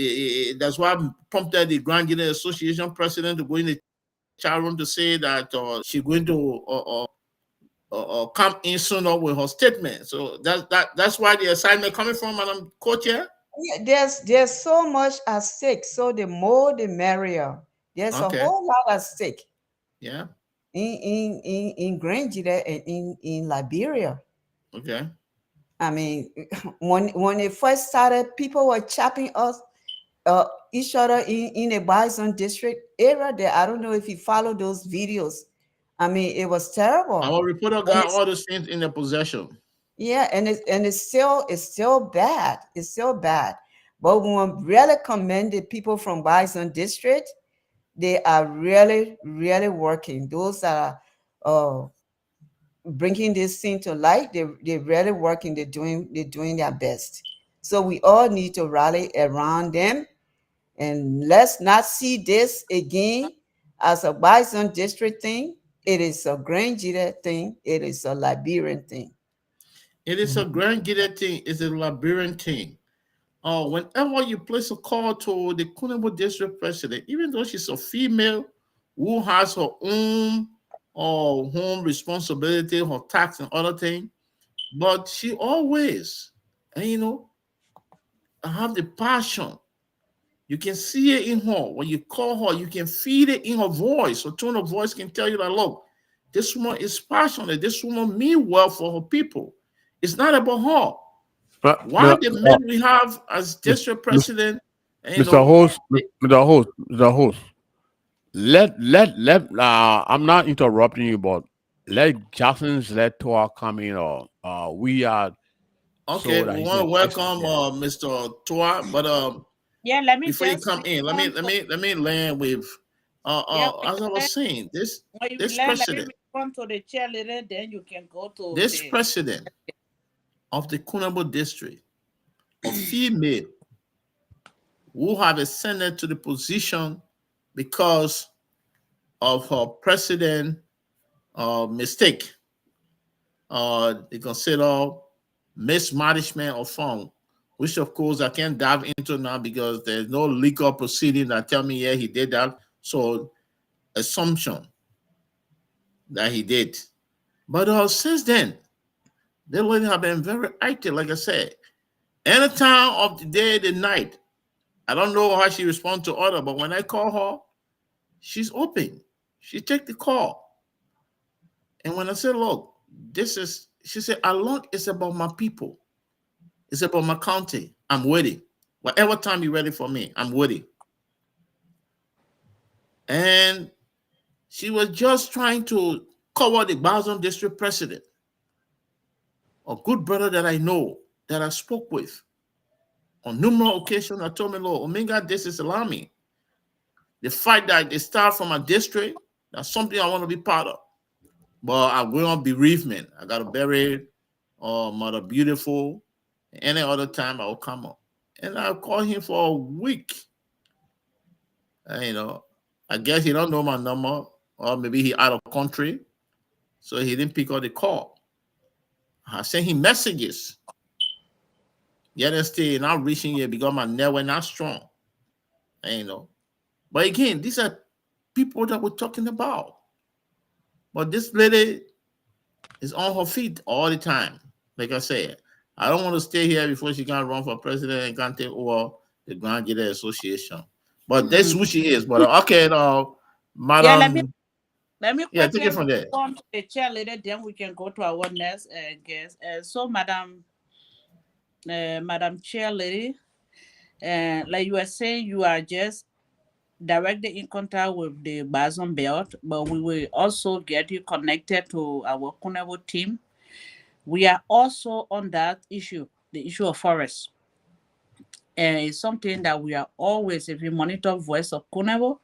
that's why I prompted the Grand Gede Association president to go in the chat room to say that she's going to come in sooner with her statement. So that's why the assignment coming from, Madam Co-Chair. yeah, there's so much at stake. So the more the merrier. There's a Okay. whole lot at stake Yeah. in Grenada and in Liberia. Okay. I mean, when it first started, people were chopping us each other in a bison district area there. I don't know if you follow those videos. I mean, it was terrible. Our reporter got all those things in their possession. Yeah, and it's still bad. It's still bad. But when we really commended people from Bison District, they are really, really working. Those that are bringing this thing to light, they're really working. They're doing their best. So we all need to rally around them, and let's not see this again as a Bison District thing. It is a Grand Gede thing. It is a Liberian thing. It is a Grand Gede thing. It's a Liberian thing. Whenever you place a call to the Kunabo district president, even though she's a female who has her own home responsibility, her tax and other things, but she always, and have the passion. You can see it in her. When you call her, you can feel it in her voice. Her tone of voice can tell you that, look, this woman is passionate. This woman means well for her people. It's not about her. Why the men we have as district president, Mr. Host, Mr. Host, let I'm not interrupting you, but let Jackson's let Toa come in, or we are okay. so that We he want to can welcome explain. Mr. Toa, but Yeah, let me before you just come in, let me land with yeah, as I was saying, when you this land, let me president, respond to the cheerleader, then you can go to this the president of the Kunabo district, a female who have ascended to the position because of her president mistake, they consider mismanagement of fund, which of course I can't dive into now because there's no legal proceeding that tell me, yeah, he did that. So assumption that he did. But since then, the lady have been very active, like I said. Any time of the day, the night. I don't know how she responds to other, but when I call her, she's open. She take the call. And when I said, look, she said, along it's about my people. It's about my county. I'm waiting. Whatever time you're ready for me, I'm waiting. And she was just trying to cover the Boston district president, a good brother that I know, that I spoke with. On numerous occasions, I told me, Lord, Omega, this is alarming. The fact that they start from a district, that's something I want to be part of. But I'm going on bereavement. I got to bury Mother Beautiful. Any other time I will come up. And I called him for a week. And, I guess he don't know my number, or maybe he out of country. So he didn't pick up the call. I sent him messages. Yet still not reaching you because my network not strong. And, but again, these are people that we're talking about. But this lady is on her feet all the time. Like I said, I don't want to stay here before she can run for president and can take over the Grand Gede Association. But that's who she is. But okay, now, Yeah, Madam, let me yeah, take quickly it from there. respond to the chair later, then we can go to our next guest. So, Madam Chair Lady, like you were saying, you are just directly in contact with the Bazon Belt, but we will also get you connected to our Kunevo team. We are also on that issue, the issue of forest. And it's something that we are always, if you monitor Voice of Kunevo,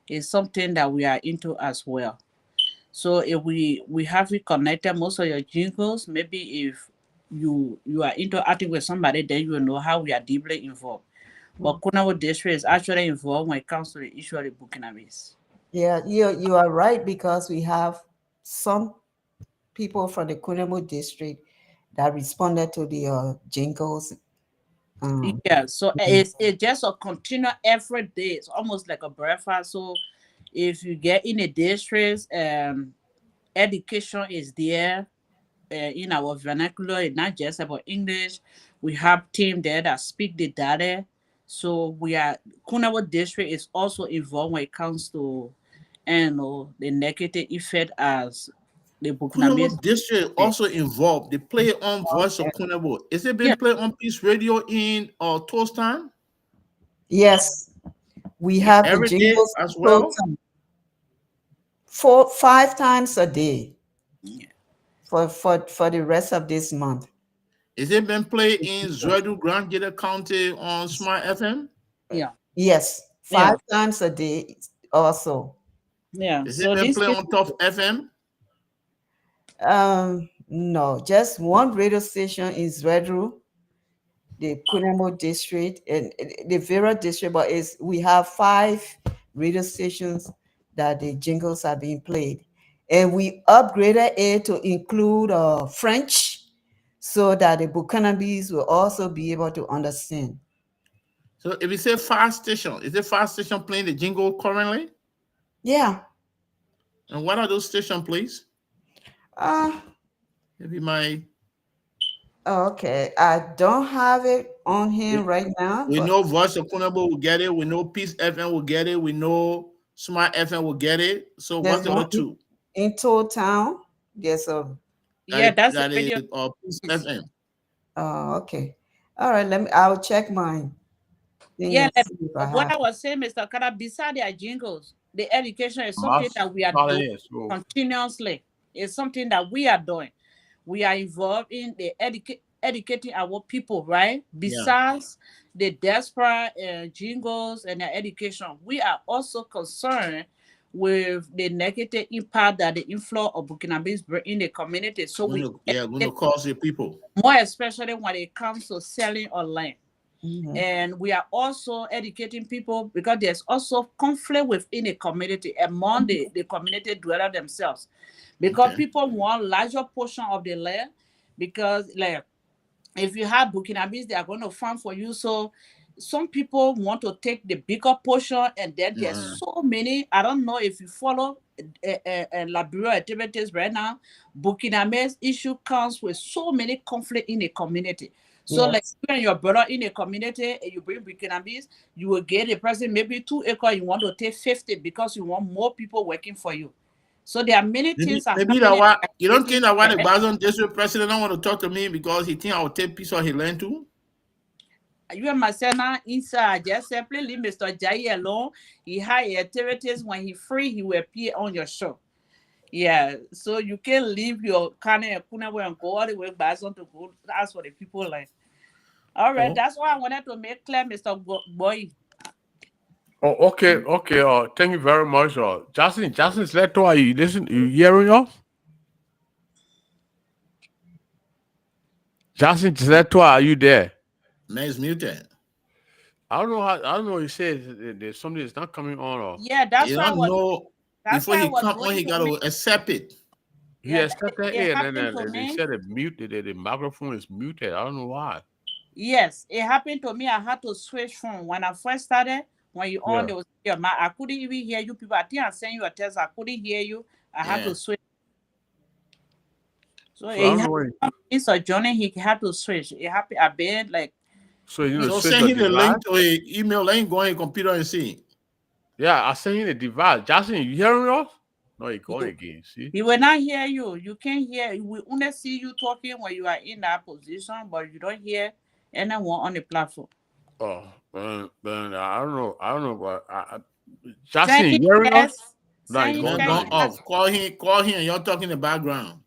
it's something that we are into as well. So if we have you connected most of your jingles, maybe if you are interacting with somebody, then you will know how we are deeply involved. But Kunawa district is actually involved when it comes to the issue of the Burkinabes. Yeah, you are right, because we have some people from the Kunemo district that responded to the jingles. Yeah, so it's just a continual every day. It's almost like a breakfast. So if you get in a district, education is there in our vernacular. It's not just about English. We have team there that speak the data. So we are Kunawa district is also involved when it comes to the negative effect as the Burkinabes. Kunabo District also involved. They play on Voice of Kunabo. Is it Yeah, been played on Peace Radio in Toast Time Yes, we have the every day jingles as well? total 5 times a day yeah, for the rest of this month. Is it been played in Zwedu, Grand Gede County on Smart FM? yeah, Yes, yeah, 5 times a day also. yeah. Is it So been these played people, on Top FM? No, just one radio station is Redru, the Kunemo district, and the Vera district, but is we have 5 radio stations that the jingles are being played. And we upgraded it to include French, so that the Bukanabis will also be able to understand. So if you say fast station, is it fast station playing the jingle currently? Yeah. And what are those stations, please? Uh, Maybe my okay. I don't have it on here right now, we but know Voice of Kunabo will get it. We know Peace FM will get it. We know Smart FM will get it. So there's what's the other one two? in Toll Town. There's a yeah, that's the That is radio. Peace FM. okay. All right, I'll check my thing Yeah, and see if I what have I it. was saying, Mr. Kara, beside their jingles, the education is something Mass that we are doing talent. So continuously. It's something that we are doing. We are involved in the educating our people, right? Yeah. Besides the diaspora jingles and the education, we are also concerned with the negative impact that the inflow of Burkinabes bring in the community. So we Going to educate cause the people. more, especially when it comes to selling online. Mhm. And we are also educating people because there's also conflict within the community among the community dweller themselves, because Okay. people want larger portion of the land, because like if you have Burkinabes, they are going to farm for you. So some people want to take the bigger portion, and then there's Yeah. so many. I don't know if you follow Liberia activities right now. Burkinabes issue comes with so many conflict in the community. So like Yes. you and your brother in a community, and you bring Burkinabes, you will get a person maybe 2 acres. You want to take 50 because you want more people working for you. So there are many things are Maybe that happening why in you the don't community. think that why the Bazon district president don't want to talk to me because he think I will take piece of his land too? You and myself now inside, just simply leave Mr. Jai alone. He had activities when he free, he will appear on your show. Yeah, so you can leave your kind of Kunawa and go all the way back on to go ask for the people like. All right, Oh, that's why I wanted to make clear, Mr. Boy. oh, okay, okay. Thank you very much. Justin's letter. Are you listen? You hearing us? Justin's letter. Are you there? man is muted. I don't know how. I don't know. He says there's something that's not coming on. Or Yeah, You don't know before he come on, doing he to me. gotta accept it. he Yeah, accepted it it, and happened then to they me. said the microphone is muted. I don't know why. Yes, it happened to me. I had to switch phone when I first started. When you on, Yeah. there was your mic. I couldn't even hear you people. I think I sent you a text. I couldn't hear you. I had Yeah. to switch. So So I he don't had know where. it's a journey he had to switch. It happened a bit like So you need to So switch send your him the device. link to a email. Let him go on a computer and see. Yeah, I sent you the device. Jackson, you hearing us? No, he going you again. See? he will not hear you. You can't hear. We only see you talking when you are in that position, but you don't hear anyone on the platform. Oh, man, I don't know. I don't know what. Send Jackson, him you hearing us? text. No, he Send him Don't going text. down don't again. off. Call him. Call him. You're talking in the background.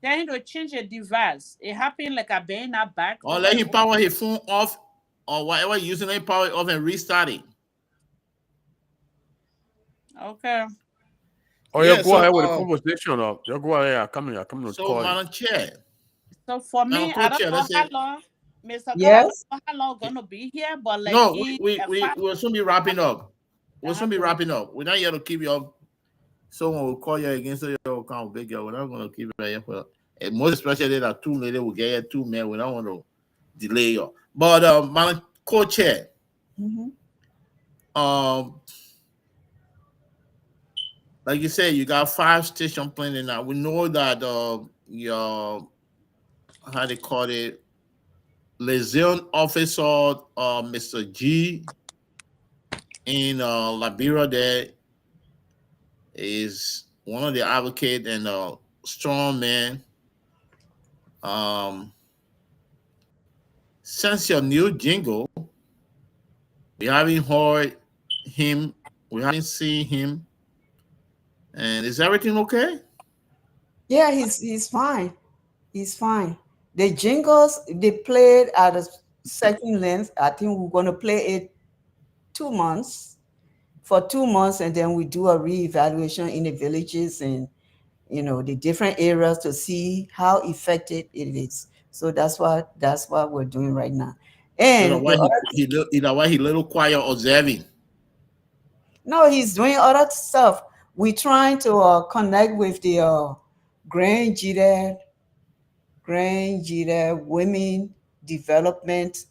Tell him to change the device. It happened like a been not back Or over let and him power his phone off or whatever using it, power it off and restart it. over. Okay. Oh, you Yeah. go So ahead with the conversation. You go ahead. I'm coming to so call you. Madam Chair, So for Madam me, I don't Co-Chair, know let's how say long, Mr. God, I don't Yes. know how long gonna be here, but like no, in we a we we five we'll soon be wrapping up. We'll soon be go ahead. wrapping up. We're not here to keep you up. Someone will call you again, so you'll come big girl. We're not gonna keep you here for and most especially that two lady will get here, two men. We don't want to delay you. But Madam Co-Chair, Mm-hmm. um, like you said, you got 5 station planning now. We know that your how they call it liaison officer, Mr. G in Liberia, there is one of the advocate and strong man. Um, since your new jingle, we haven't heard him, we haven't seen him, and is everything okay? Yeah, he's fine. He's fine. The jingles they played at a certain length. I think we're gonna play it 2 months for 2 months, and then we do a reevaluation in the villages and the different areas to see how effective it is. So that's what we're doing right now. You know And the why other, you know why he little quiet observing. no, he's doing other stuff. We're trying to connect with the Grand Gede, Women Development.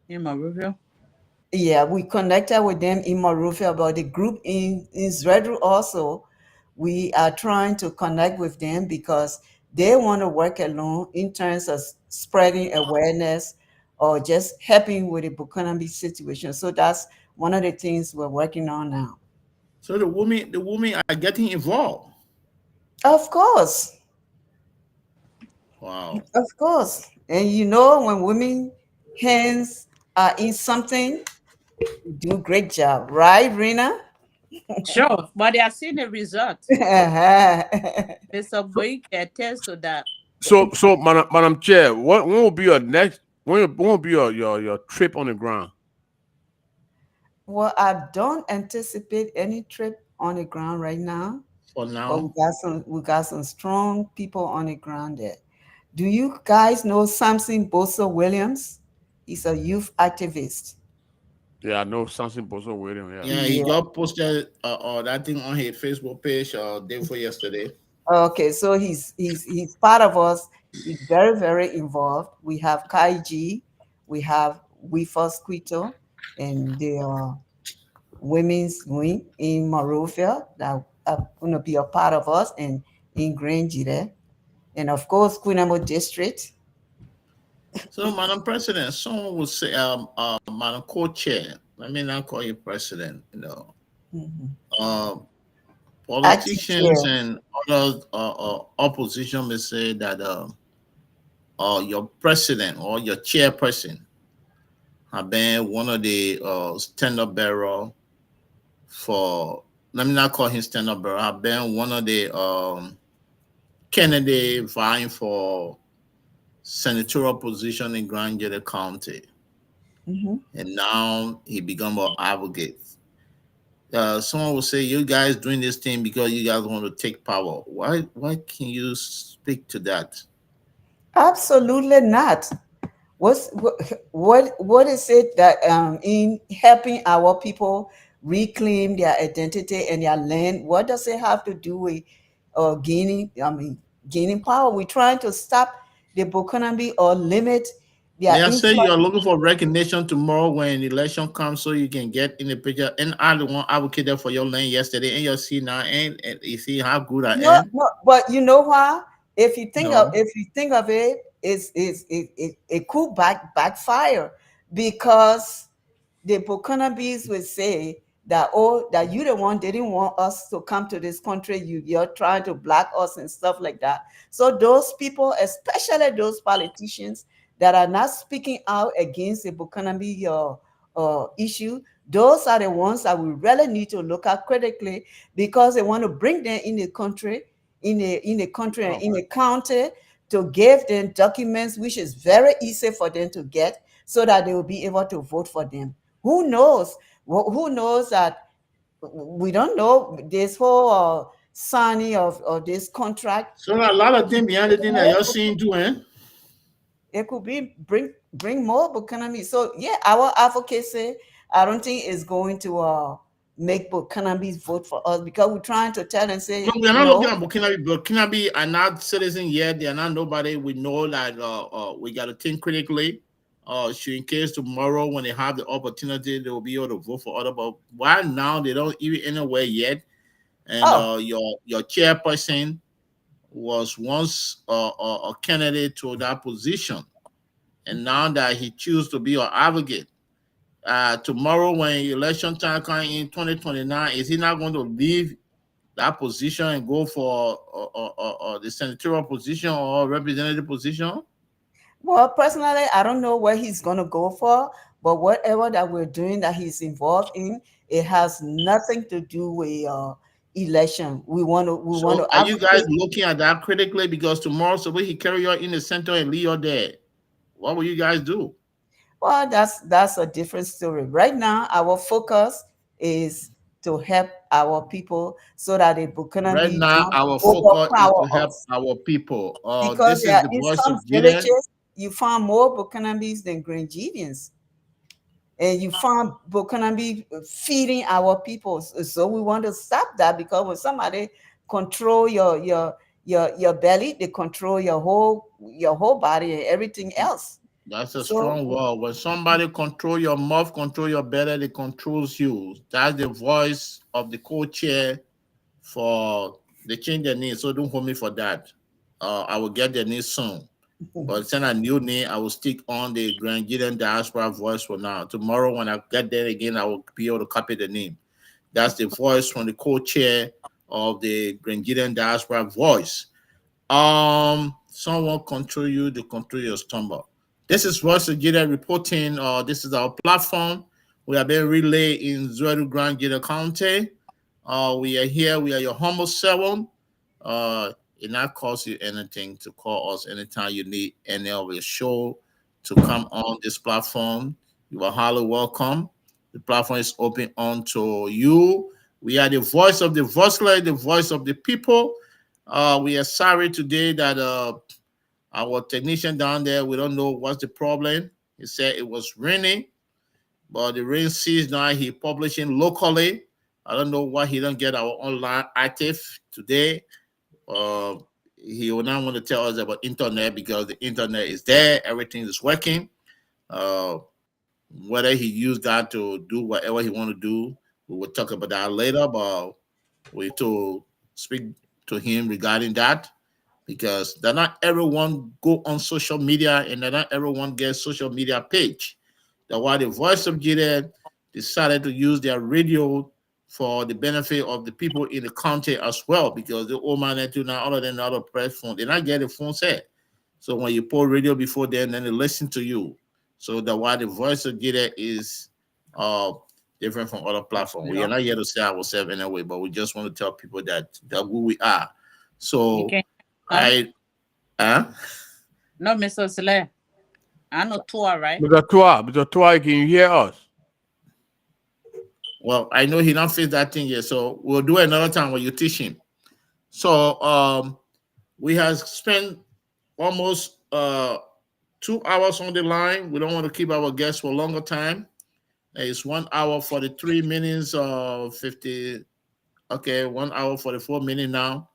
In my review. Yeah, we connected with them in Monrovia, about the group in Zredru also. We are trying to connect with them because they want to work alone in terms of spreading awareness or just helping with the Bukanambi situation. So that's one of the things we're working on now. So the women are getting involved. Of course, Wow. of course. And when women hands are in something, you do a great job, right, Rena? Sure, but they are seeing the result. Mr. So, Boy can attest to that. Madam Chair, when will be your next? When will be your trip on the ground? Well, I don't anticipate any trip on the ground right now, For but now. we got some strong people on the ground there. Do you guys know Samson Bosa Williams? He's a youth activist. Yeah, I know something Bozo waiting. Yeah. Yeah, he Yeah. just posted that thing on his Facebook page day before yesterday. Okay, so he's part of us. He's very, very involved. We have Kaiji, we have We First Quito, and the women's wing in Monrovia that are going to be a part of us, and in Grange there. And of course, Quinamo District. So, Madam President, someone would say, Madam Co-Chair. Let me not call you President. Mhm. Uh, Acting politicians chair. and other opposition may say that your president or your chairperson have been one of the stand-up bearer for. Let me not call him stand-up bearer. Have been one of the candidate vying for senatorial position in Grand Gede County, Hmm. and now he become an advocate. Someone will say, "You guys doing this thing because you guys want to take power." Why can you speak to that? Absolutely not. What is it that in helping our people reclaim their identity and their land? What does it have to do with gaining power? We're trying to stop the Bukanambi or limit their They are saying you are influence. looking for recognition tomorrow when election comes, so you can get in the picture. And I the one advocated for your land yesterday, and you see now, and you see how good I No, am. no, but you know why? If you think No. of it, it could backfire, because the Burkinabes will say that, oh, that you the one, they didn't want us to come to this country, you're trying to black us and stuff like that. So those people, especially those politicians that are not speaking out against the Burkinabe issue, those are the ones that we really need to look at critically, because they want to bring them in the country, and in a county, to give them documents which is very easy for them to get, so that they will be able to vote for them. Who knows? Who knows that? We don't know this whole signing of this contract. So a lot of things behind the thing that you're seeing too, eh? It could be bring more Bukanami. So yeah, our advocacy, I don't think is going to make Bukanabis vote for us, because we're trying to tell and No, say we are not looking no. at Burkinabe. Burkinabe are not citizens yet. They are not nobody. We know that we got to think critically. So in case tomorrow when they have the opportunity, they will be able to vote for other. But why now they don't even anywhere yet? And Oh, your chairperson was once a candidate to that position, and now that he chooses to be an advocate, tomorrow when election time comes in 2029, is he not going to leave that position and go for the senatorial position or representative position? well, personally, I don't know what he's gonna go for, but whatever that we're doing that he's involved in, it has nothing to do with election. We want to So are you guys advocate. looking at that critically? Because tomorrow, so when he carry you in the center and leave you there, what will you guys do? Well, that's a different story. Right now, our focus is to help our people, so that the Right Burkinabe now, don't our focus is overpower to help us. our people. Because This there is are, the in voice some of Gede. villages, you find more Burkinabes than Grangevians, and you find Burkinabe feeding our people. So we want to stop that, because when somebody control your belly, they control your whole body and everything else. That's a So strong word. When somebody control your mouth, control your belly, they controls you. That's the voice of the co-chair for the change their name. So don't hold me for that. I will get their name soon. But send a new name, I will stick on the Grandian diaspora voice for now. Tomorrow, when I get there again, I will be able to copy the name. That's the voice from the co-chair of the Grandian diaspora voice. Someone control you, they control your stomach. This is Voice of Gede reporting. This is our platform. We are being relayed in Zulu Grand Gede County. We are here. We are your humble servant. It not cost you anything to call us anytime you need any of your show to come on this platform. You are highly welcome. The platform is open unto you. We are the voice of the voiceless, the voice of the people. We are sorry today that our technician down there, we don't know what's the problem. He said it was raining, but the rain ceased now. He publishing locally. I don't know why he don't get our online active today. Uh, he will not want to tell us about internet because the internet is there. Everything is working. Uh, Whether he used that to do whatever he want to do, we will talk about that later. But we to speak to him regarding that because that not everyone go on social media and that not everyone gets social media page. That's why the Voice of Gedeh decided to use their radio for the benefit of the people in the county as well because the old man do not other than the other platform. They not get the phone set. So when you put radio before them, then they listen to you. So that's why the Voice of Gedeh is uh different from other platforms. We are not here to say ourselves anyway, but we just want to tell people that who we are. You So can no, I huh? no, Mr. Slay. I know tour, right? Mr. Tua, can you hear us? Well, I know he not fix that thing yet, so we'll do it another time when you teach him. So we have spent almost 2 hours on the line. We don't want to keep our guests for a longer time. It's 1 hour 43 minutes 50. Okay, 1 hour 44 minutes now.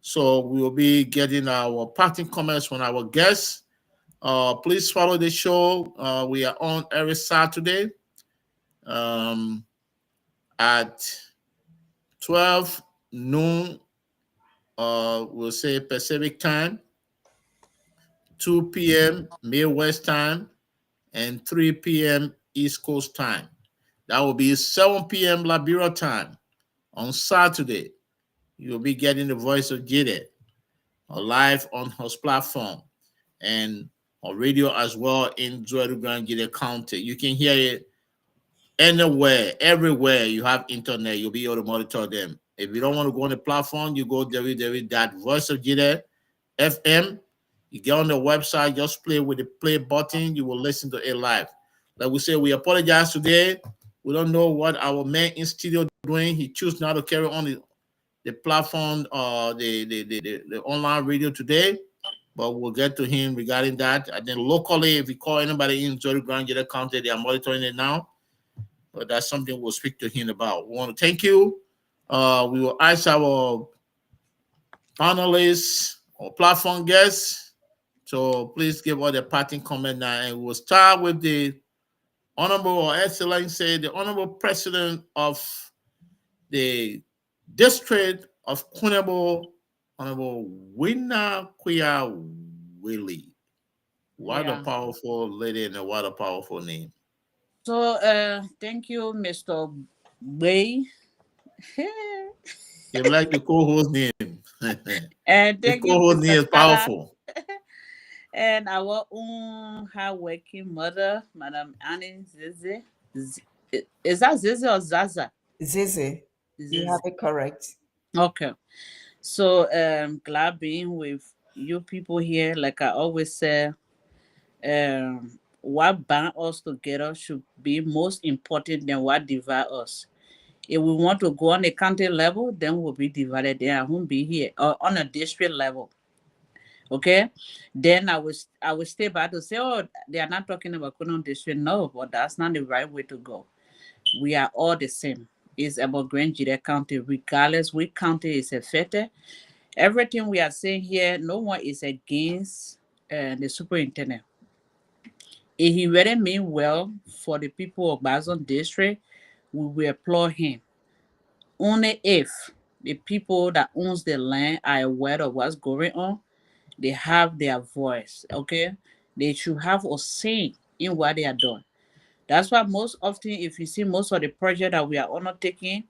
So we will be getting our parting comments from our guests. Please follow the show. We are on every Saturday um, at 12 noon we'll say Pacific time, 2 p.m. Midwest time, and 3 p.m. East Coast time. That will be 7 p.m. Liberia time on Saturday. You'll be getting the voice of Gede live on his platform and on radio as well in Grand Gede County. You can hear it anywhere, everywhere you have internet, you'll be able to monitor them. If you don't want to go on the platform, you go www.voiceofgede.fm. You get on the website, just play with the play button, you will listen to it live. Like we say, we apologize today. We don't know what our man in studio doing. He chose not to carry on the platform, the online radio today, but we'll get to him regarding that. And then locally, if you call anybody in Grand Gede County, they are monitoring it now. But that's something we'll speak to him about. We want to thank you. We will ask our panelists or platform guests. So please give all the parting comment now. And we'll start with the Honorable or Excellency, the Honorable President of the District of Kunebo, Honorable Wina Kuya Willie. What a powerful lady and what a powerful name. So thank you, Mr. Bay. You like the co-host name. And The thank you, co-host Mr. name is Carter. powerful. And our own hardworking mother, Madam Annie Zizi. Is that Zizi or Zaza? Zizi. You have it correct. Okay. So glad being with you people here. Like I always say, what band us together should be most important than what divide us. If we want to go on a county level, then we'll be divided. Then I won't be here. Or on a district level. Okay, then I will stay back to say, oh, they are not talking about Kunon district. No, but that's not the right way to go. We are all the same. It's about Grand Gede County, regardless which county is affected. Everything we are saying here, no one is against the superintendent. If he really mean well for the people of Bazon district, we will applaud him. Only if the people that owns the land are aware of what's going on, they have their voice, okay? They should have a say in what they are doing. That's why most often, if you see most of the project that we are undertaking,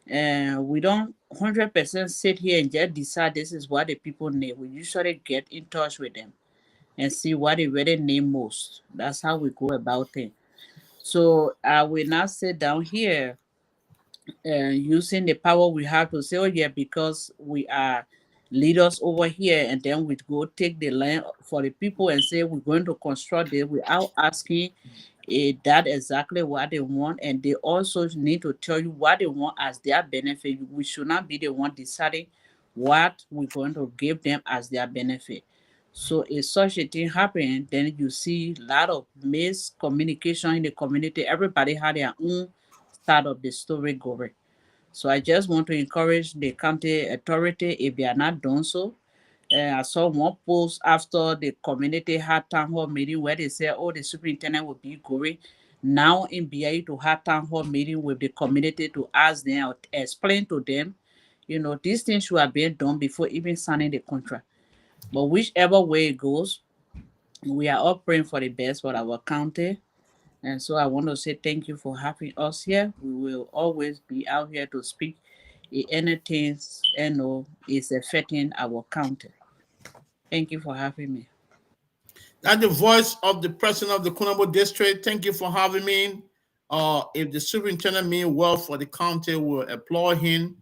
we don't 100% sit here and just decide this is what the people need. We usually get in touch with them and see what they really need most. That's how we go about it. So I will not sit down here using the power we have to say, oh yeah, because we are leaders over here, and then we go take the land for the people and say we're going to construct it without asking that exactly what they want, and they also need to tell you what they want as their benefit. We should not be the one deciding what we're going to give them as their benefit. So if such a thing happen, then you see a lot of miscommunication in the community. Everybody had their own side of the story going. So I just want to encourage the county authority, if they are not done so. I saw one post after the community had town hall meeting where they said, oh, the superintendent will be going now in BIA to have town hall meeting with the community to ask them or explain to them, these things should have been done before even signing the contract. But whichever way it goes, we are all praying for the best for our county. And so I want to say thank you for having us here. We will always be out here to speak if anything is affecting our county. Thank you for having me. That's the voice of the president of the Kunabo district. Thank you for having me. If the superintendent mean well for the county, we'll applaud him.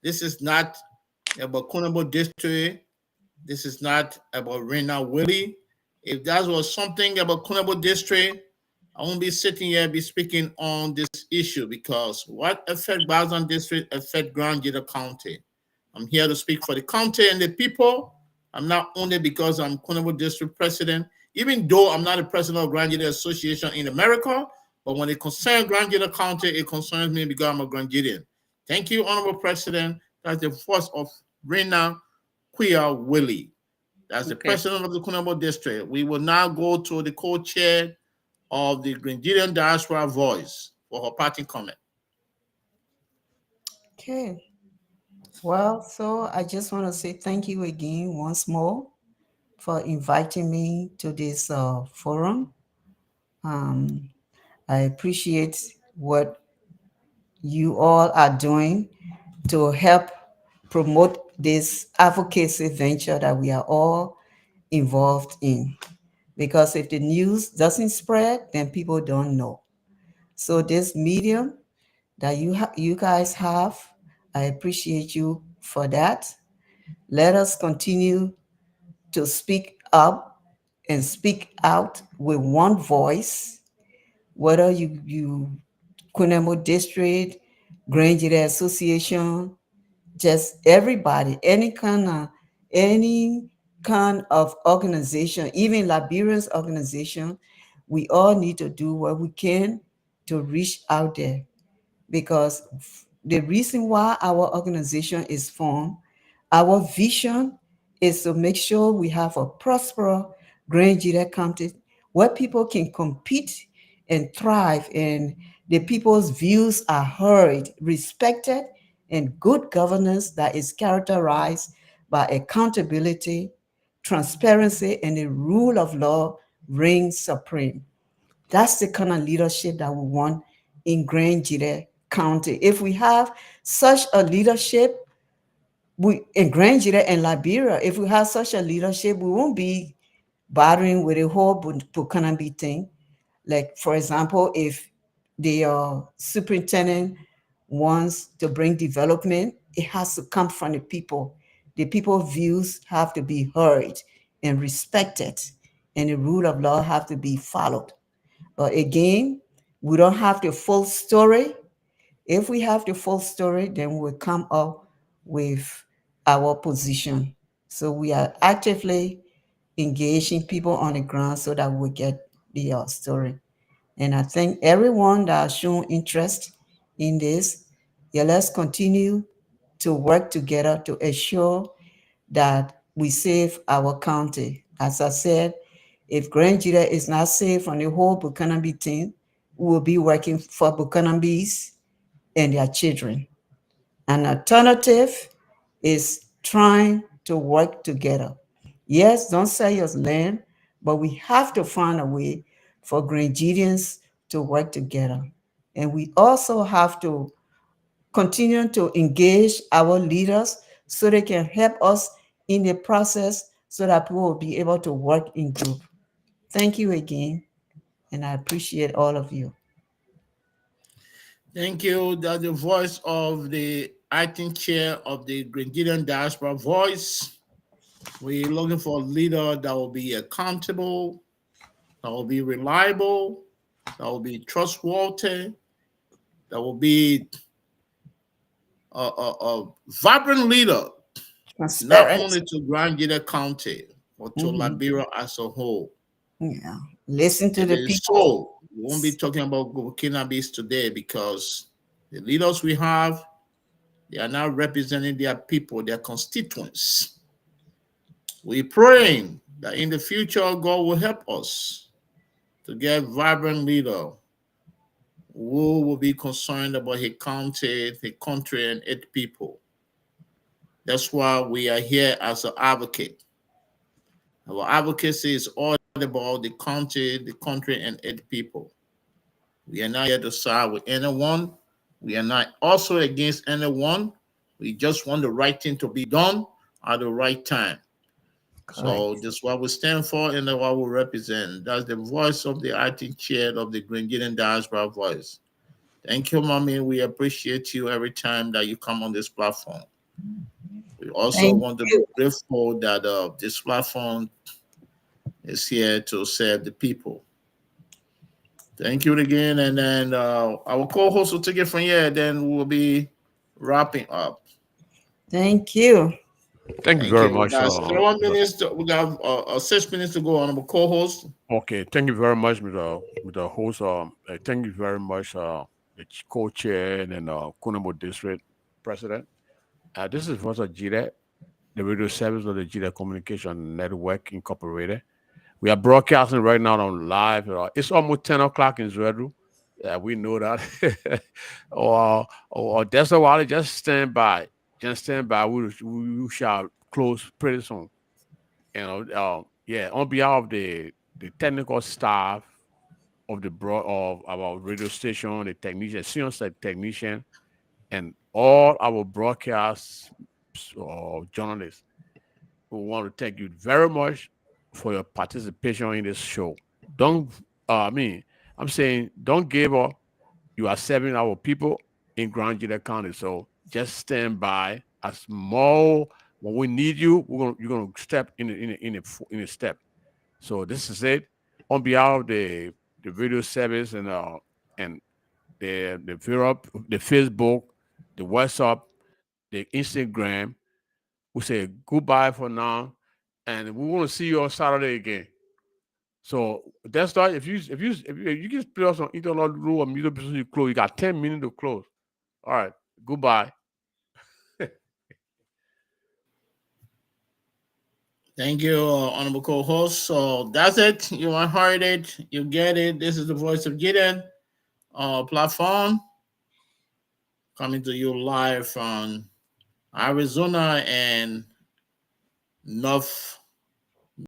This is not about Kunabo district. This is not about Rena Willie. If that was something about Kunabo district, I won't be sitting here be speaking on this issue, because what affect Bazan district affect Grand Gede County. I'm here to speak for the county and the people. I'm not only because I'm Kunabo district president, even though I'm not a president of Grand Gede Association in America, but when it concerns Grand Gede County, it concerns me because I'm a Grand Gedean. Thank you, Honorable President. That's the voice of Rena Kuya Willie. That's the president of the Kunabo district. We will now go to the co-chair of the Grenadian Diaspora Voice for her parting comment. Okay. Well, so I just want to say thank you again once more for inviting me to this forum. Um, I appreciate what you all are doing to help promote this advocacy venture that we are all involved in. Because if the news doesn't spread, then people don't know. So this medium that you guys have, I appreciate you for that. Let us continue to speak up and speak out with one voice, whether you Kunemo District, Grand Gede Association, just everybody, any kind of organization, even Liberians organization, we all need to do what we can to reach out there, because the reason why our organization is formed, our vision is to make sure we have a prosperous Grand Gede County where people can compete and thrive, and the people's views are heard, respected, and good governance that is characterized by accountability, transparency, and the rule of law reigns supreme. That's the kind of leadership that we want in Grand Gede County. If we have such a leadership, we in Grand Gede and Liberia, if we have such a leadership, we won't be bothering with the whole Bukanambi thing. Like, for example, if the superintendent wants to bring development, it has to come from the people. The people's views have to be heard and respected, and the rule of law have to be followed. But again, we don't have the full story. If we have the full story, then we'll come up with our position. So we are actively engaging people on the ground so that we get the story. And I think everyone that has shown interest in this, yeah, let's continue to work together to ensure that we save our county. As I said, if Grand Gede is not safe from the whole Bukanambi team, we will be working for Bukanambis and their children. An alternative is trying to work together. Yes, don't sell your land, but we have to find a way for Grangidians to work together. And we also have to continue to engage our leaders so they can help us in the process so that people will be able to work in group. Thank you again, and I appreciate all of you. Thank you. That's the voice of the acting chair of the Grenadian Diaspora Voice. We're looking for a leader that will be accountable, that will be reliable, that will be trustworthy, that will be a vibrant leader, not Transparent. only to Grand Gede County, but to Mhm. Liberia as a whole. Yeah. Listen to It the is people. so. We won't be talking about Burkina Faso today because the leaders we have, they are now representing their people, their constituents. We're praying that in the future, God will help us to get vibrant leader who will be concerned about his county, his country, and its people. That's why we are here as an advocate. Our advocacy is all about the country, and its people. We are not here to side with anyone. We are not also against anyone. We just want the right thing to be done at the right time. So Correct. that's what we stand for and that's what we represent. That's the voice of the acting chair of the Grenadian Diaspora Voice. Thank you, mommy. We appreciate you every time that you come on this platform. We also Thank want to be you. grateful that this platform is here to serve the people. Thank you again. And then our co-host will take it from here. Then we'll be wrapping up. Thank you. Thank you Thank very you. We much. got 7 minutes. We got 6 minutes to go on our co-host. Okay, thank you very much, with the host. Thank you very much, the co-chair and Kunamo District President. This is Voice of Gede, the radio service of the Gede Communication Network Incorporated. We are broadcasting right now on live. It's almost 10 o'clock in Zwedu. Yeah, we know that. Or that's why just stand by. Just stand by. We shall close pretty soon. Yeah. On behalf of the technical staff of of our radio station, the technician, senior site technician, and all our broadcast journalists, we want to thank you very much for your participation in this show. Don't, I mean, I'm saying, don't give up. You are serving our people in Grand Gedeh County. So just stand by. As more when we need you, you're gonna step in a step. So this is it. On behalf of the video service and the Facebook, the WhatsApp, the Instagram, we say goodbye for now, and we want to see you on Saturday again. So that's why if you just play us on internet rule or music business, you close. You got 10 minutes to close. All right. Goodbye. Thank you, honorable co-host. So that's it. You heard it. You get it. This is the voice of Gedeh platform coming to you live from Arizona and North